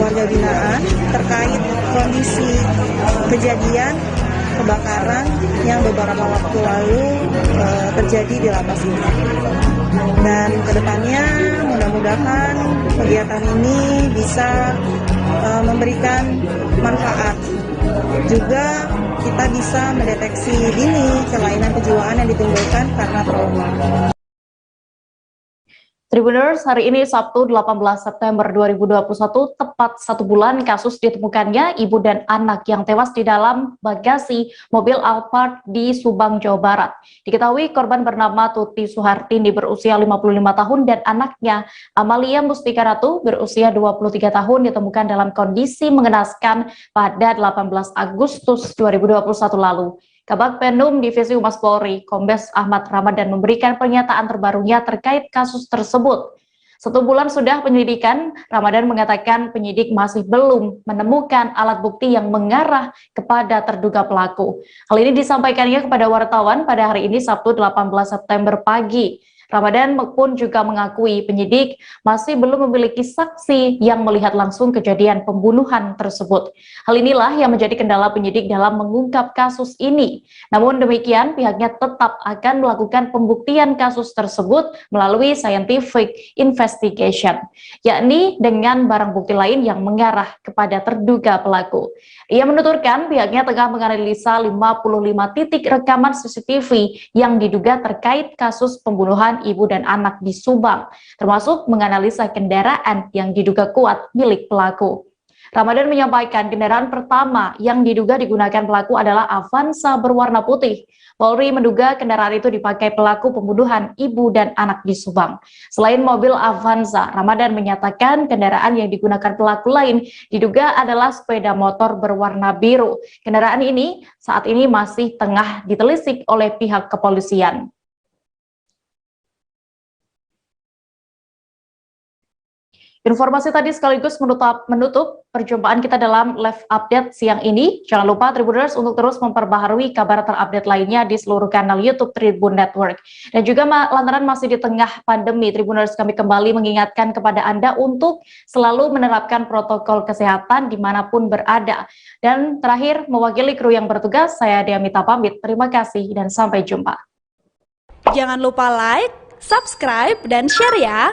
warga binaan terkait kondisi kejadian kebakaran yang beberapa waktu lalu terjadi di lapas ini. Dan kedepannya mudah-mudahan kegiatan ini bisa memberikan manfaat. Juga kita bisa mendeteksi dini kelainan kejiwaan yang ditimbulkan karena trauma. Tribuners, hari ini Sabtu 18 September 2021, tepat 1 bulan kasus ditemukannya ibu dan anak yang tewas di dalam bagasi mobil Alphard di Subang, Jawa Barat. Diketahui korban bernama Tuti Suhartini berusia 55 tahun dan anaknya Amalia Mustika Ratu berusia 23 tahun ditemukan dalam kondisi mengenaskan pada 18 Agustus 2021 lalu. Kabag Penum Divisi Humas Polri, Kombes Ahmad Ramadan memberikan pernyataan terbarunya terkait kasus tersebut. 1 bulan sudah penyelidikan, Ramadan mengatakan penyidik masih belum menemukan alat bukti yang mengarah kepada terduga pelaku. Hal ini disampaikannya kepada wartawan pada hari ini Sabtu 18 September pagi. Ramadan pun juga mengakui penyidik masih belum memiliki saksi yang melihat langsung kejadian pembunuhan tersebut. Hal inilah yang menjadi kendala penyidik dalam mengungkap kasus ini. Namun demikian, pihaknya tetap akan melakukan pembuktian kasus tersebut melalui scientific investigation, yakni dengan barang bukti lain yang mengarah kepada terduga pelaku. Ia menuturkan pihaknya tengah menganalisa 55 titik rekaman CCTV yang diduga terkait kasus pembunuhan ibu dan anak di Subang, termasuk menganalisa kendaraan yang diduga kuat milik pelaku. Ramadan menyampaikan kendaraan pertama yang diduga digunakan pelaku adalah Avanza berwarna putih. Polri menduga kendaraan itu dipakai pelaku pembunuhan ibu dan anak di Subang. Selain mobil Avanza, Ramadan menyatakan kendaraan yang digunakan pelaku lain diduga adalah sepeda motor berwarna biru. Kendaraan ini saat ini masih tengah ditelisik oleh pihak kepolisian. Informasi tadi sekaligus menutup perjumpaan kita dalam live update siang ini. Jangan lupa Tribuners untuk terus memperbaharui kabar terupdate lainnya di seluruh kanal YouTube Tribun Network. Dan juga lantaran masih di tengah pandemi, Tribuners kami kembali mengingatkan kepada Anda untuk selalu menerapkan protokol kesehatan dimanapun berada. Dan terakhir, mewakili kru yang bertugas, saya Dea Mita pamit. Terima kasih dan sampai jumpa. Jangan lupa like, subscribe, dan share ya.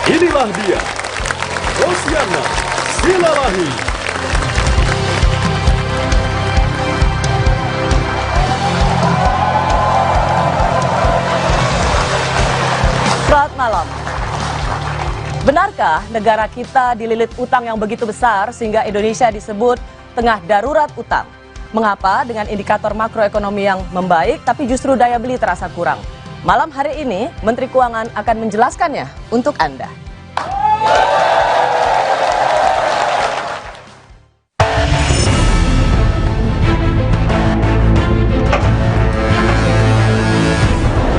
Inilah dia, Rosiana Silalahi. Selamat malam. Benarkah negara kita dililit utang yang begitu besar sehingga Indonesia disebut tengah darurat utang? Mengapa dengan indikator makroekonomi yang membaik tapi justru daya beli terasa kurang? Malam hari ini, Menteri Keuangan akan menjelaskannya untuk Anda.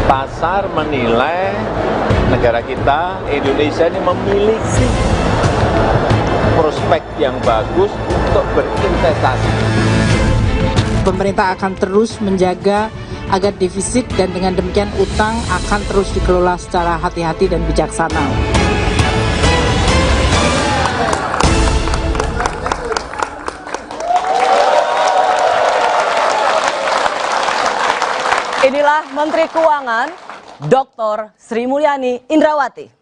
Pasar menilai negara kita, Indonesia ini memiliki prospek yang bagus untuk berinvestasi. Pemerintah akan terus menjaga agar defisit dan dengan demikian utang akan terus dikelola secara hati-hati dan bijaksana. Inilah Menteri Keuangan Dr. Sri Mulyani Indrawati.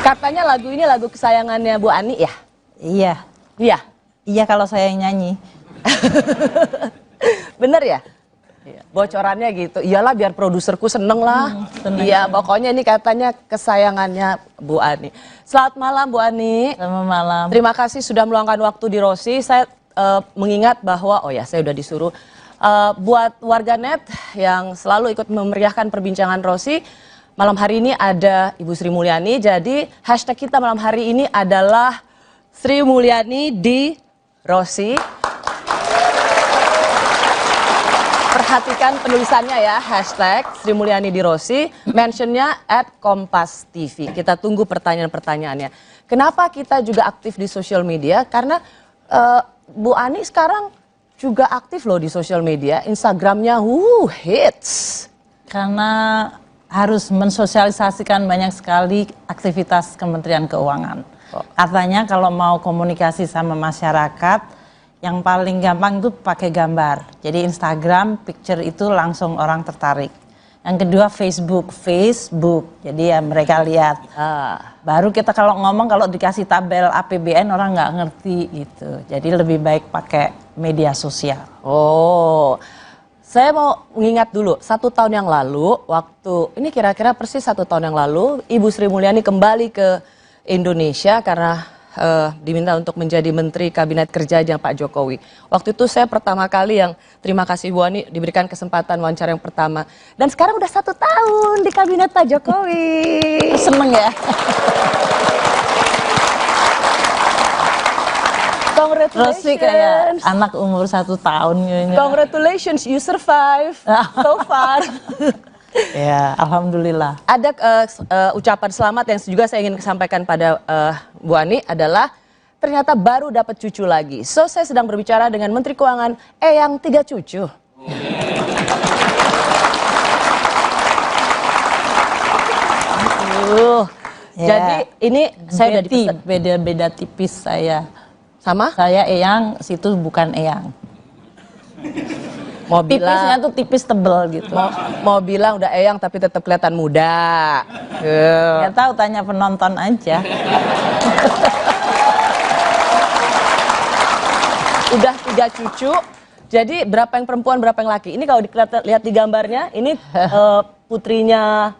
Katanya lagu ini lagu kesayangannya Bu Ani ya? Iya. Iya? Iya kalau saya yang nyanyi. Bener ya? Bocorannya gitu. Iyalah biar produserku seneng lah. Iya pokoknya ini katanya kesayangannya Bu Ani. Selamat malam Bu Ani. Selamat malam. Terima kasih sudah meluangkan waktu di Rosi. Saya mengingat bahwa, oh ya saya udah disuruh. Buat warganet yang selalu ikut memeriahkan perbincangan Rosi, malam hari ini ada Ibu Sri Mulyani, jadi hashtag kita malam hari ini adalah Sri Mulyani di Rosi. Perhatikan penulisannya ya, hashtag Sri Mulyani di Rosi, mentionnya @kompas.tv. Kita tunggu pertanyaan-pertanyaannya. Kenapa kita juga aktif di sosial media? Karena Bu Ani sekarang juga aktif loh di sosial media, Instagramnya hits. Karena harus mensosialisasikan banyak sekali aktivitas Kementerian Keuangan. Katanya kalau mau komunikasi sama masyarakat, yang paling gampang itu pakai gambar. Jadi Instagram, picture itu langsung orang tertarik. Yang kedua Facebook. Jadi ya mereka lihat. Baru kita kalau ngomong, kalau dikasih tabel APBN orang nggak ngerti gitu. Jadi lebih baik pakai media sosial. Oh, saya mau mengingat dulu 1 tahun yang lalu, ini kira-kira persis 1 tahun yang lalu, Ibu Sri Mulyani kembali ke Indonesia karena diminta untuk menjadi Menteri Kabinet Kerja Pak Jokowi. Waktu itu saya pertama kali yang terima kasih Bu Ani diberikan kesempatan wawancara yang pertama. Dan sekarang udah 1 tahun di Kabinet Pak Jokowi. Seneng ya? Congratulations. Rosi kayak anak umur 1 tahun. Congratulations, you survive so far. Ya, alhamdulillah. Ada ucapan selamat yang juga saya ingin sampaikan pada Bu Ani adalah ternyata baru dapat cucu lagi. So saya sedang berbicara dengan Menteri Keuangan Eyang 3 cucu. Jadi ini saya udah dipesan. Beda-beda tipis saya. Sama? Saya Eyang, situ bukan Eyang. Mau tipisnya tuh tipis tebel gitu. Mau bilang udah Eyang tapi tetap kelihatan muda. Nggak tahu, tanya penonton aja. Udah 3 cucu. Jadi berapa yang perempuan, berapa yang laki? Ini kalau lihat di gambarnya, ini putrinya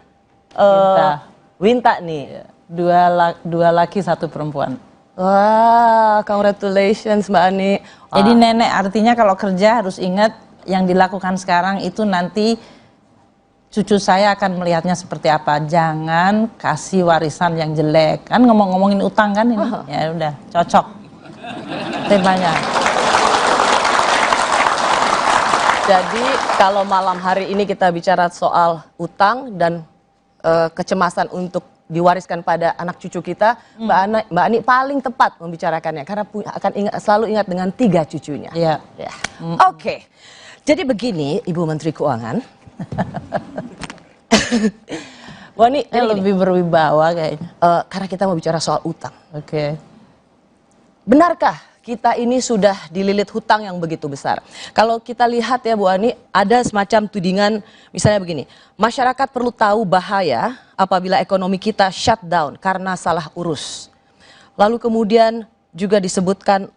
Winta nih. 2 laki 1 perempuan. Wah, congratulations Mbak Ani. Jadi nenek artinya kalau kerja harus ingat yang dilakukan sekarang itu nanti cucu saya akan melihatnya seperti apa. Jangan kasih warisan yang jelek. Kan ngomongin utang kan ini. Ya udah, cocok temanya. Jadi kalau malam hari ini kita bicara soal utang dan kecemasan untuk diwariskan pada anak cucu kita, Mbak Ani paling tepat membicarakannya karena akan selalu ingat dengan 3 cucunya. Iya. Oke. Jadi begini, Ibu Menteri Keuangan. Bu Ani, lebih berwibawa kayaknya. Karena kita mau bicara soal utang. Oke. Benarkah kita ini sudah dililit hutang yang begitu besar? Kalau kita lihat ya Bu Ani, ada semacam tudingan misalnya begini. Masyarakat perlu tahu bahaya apabila ekonomi kita shutdown karena salah urus. Lalu kemudian juga disebutkan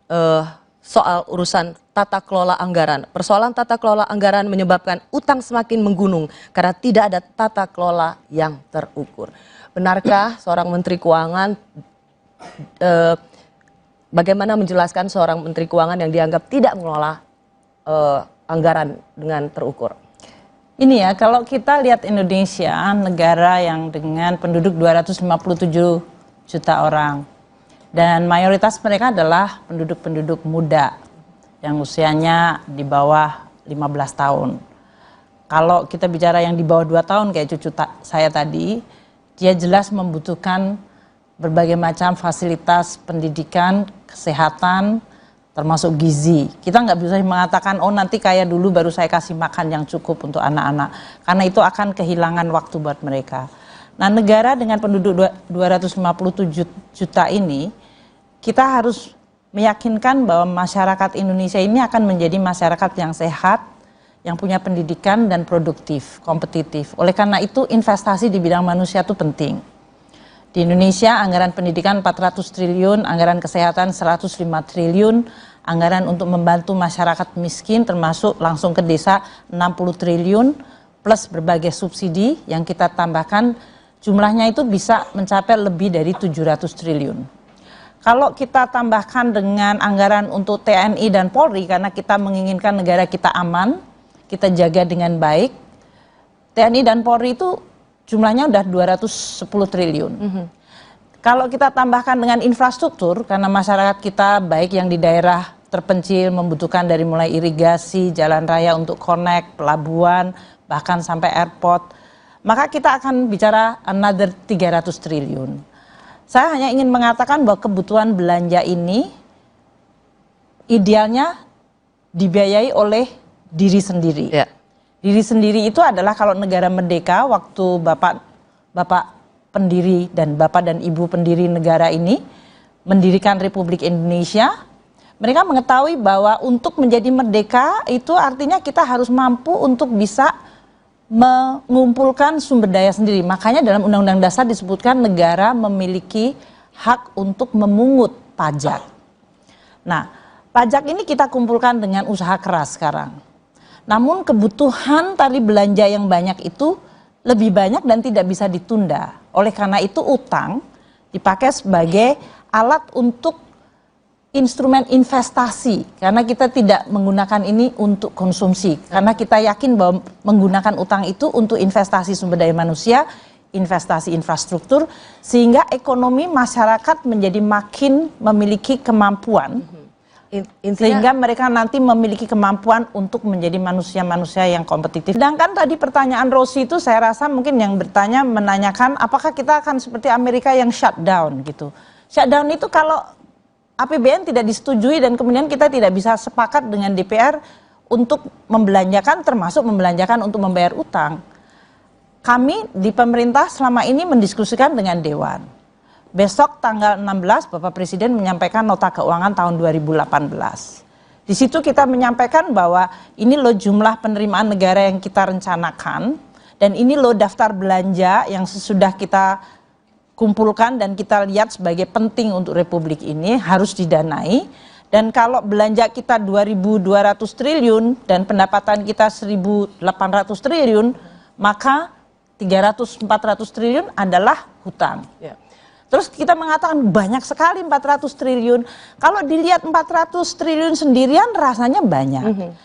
soal urusan tata kelola anggaran. Persoalan tata kelola anggaran menyebabkan utang semakin menggunung karena tidak ada tata kelola yang terukur. Benarkah seorang Menteri Keuangan, bagaimana menjelaskan seorang Menteri Keuangan yang dianggap tidak mengelola anggaran dengan terukur? Ini ya, kalau kita lihat Indonesia, negara yang dengan penduduk 257 juta orang. Dan mayoritas mereka adalah penduduk-penduduk muda yang usianya di bawah 15 tahun. Kalau kita bicara yang di bawah 2 tahun kayak cucu saya tadi, dia jelas membutuhkan berbagai macam fasilitas pendidikan, kesehatan, termasuk gizi. Kita nggak bisa mengatakan, oh nanti kayak dulu baru saya kasih makan yang cukup untuk anak-anak. Karena itu akan kehilangan waktu buat mereka. Nah, negara dengan penduduk 257 juta ini, kita harus meyakinkan bahwa masyarakat Indonesia ini akan menjadi masyarakat yang sehat, yang punya pendidikan dan produktif, kompetitif. Oleh karena itu investasi di bidang manusia itu penting. Di Indonesia anggaran pendidikan 400 triliun, anggaran kesehatan 105 triliun, anggaran untuk membantu masyarakat miskin termasuk langsung ke desa 60 triliun, plus berbagai subsidi yang kita tambahkan, jumlahnya itu bisa mencapai lebih dari 700 triliun. Kalau kita tambahkan dengan anggaran untuk TNI dan Polri, karena kita menginginkan negara kita aman, kita jaga dengan baik, TNI dan Polri itu jumlahnya udah 210 triliun. Kalau kita tambahkan dengan infrastruktur, karena masyarakat kita baik yang di daerah terpencil membutuhkan dari mulai irigasi, jalan raya untuk connect, pelabuhan, bahkan sampai airport, maka kita akan bicara another 300 triliun. Saya hanya ingin mengatakan bahwa kebutuhan belanja ini idealnya dibiayai oleh diri sendiri. Diri sendiri itu adalah kalau negara merdeka, waktu Bapak pendiri dan Bapak dan Ibu pendiri negara ini mendirikan Republik Indonesia, mereka mengetahui bahwa untuk menjadi merdeka itu artinya kita harus mampu untuk bisa mengumpulkan sumber daya sendiri. Makanya dalam Undang-Undang Dasar disebutkan negara memiliki hak untuk memungut pajak. Nah, pajak ini kita kumpulkan dengan usaha keras sekarang. Namun kebutuhan tadi belanja yang banyak itu lebih banyak dan tidak bisa ditunda. Oleh karena itu utang dipakai sebagai alat untuk instrumen investasi. Karena kita tidak menggunakan ini untuk konsumsi. Karena kita yakin bahwa menggunakan utang itu untuk investasi sumber daya manusia, investasi infrastruktur, sehingga ekonomi masyarakat menjadi makin memiliki kemampuan. Sehingga mereka nanti memiliki kemampuan untuk menjadi manusia-manusia yang kompetitif. Sedangkan tadi pertanyaan Rosi itu saya rasa mungkin yang bertanya menanyakan apakah kita akan seperti Amerika yang shutdown gitu. Shutdown itu kalau APBN tidak disetujui dan kemudian kita tidak bisa sepakat dengan DPR untuk membelanjakan, termasuk membelanjakan untuk membayar utang. Kami di pemerintah selama ini mendiskusikan dengan Dewan. Besok tanggal 16 Bapak Presiden menyampaikan nota keuangan tahun 2018. Di situ kita menyampaikan bahwa ini loh jumlah penerimaan negara yang kita rencanakan dan ini loh daftar belanja yang sesudah kita kumpulkan dan kita lihat sebagai penting untuk Republik ini harus didanai. Dan kalau belanja kita 2.200 triliun dan pendapatan kita 1.800 triliun, maka 300-400 triliun adalah hutang. Terus kita mengatakan banyak sekali 400 triliun. Kalau dilihat 400 triliun sendirian rasanya banyak.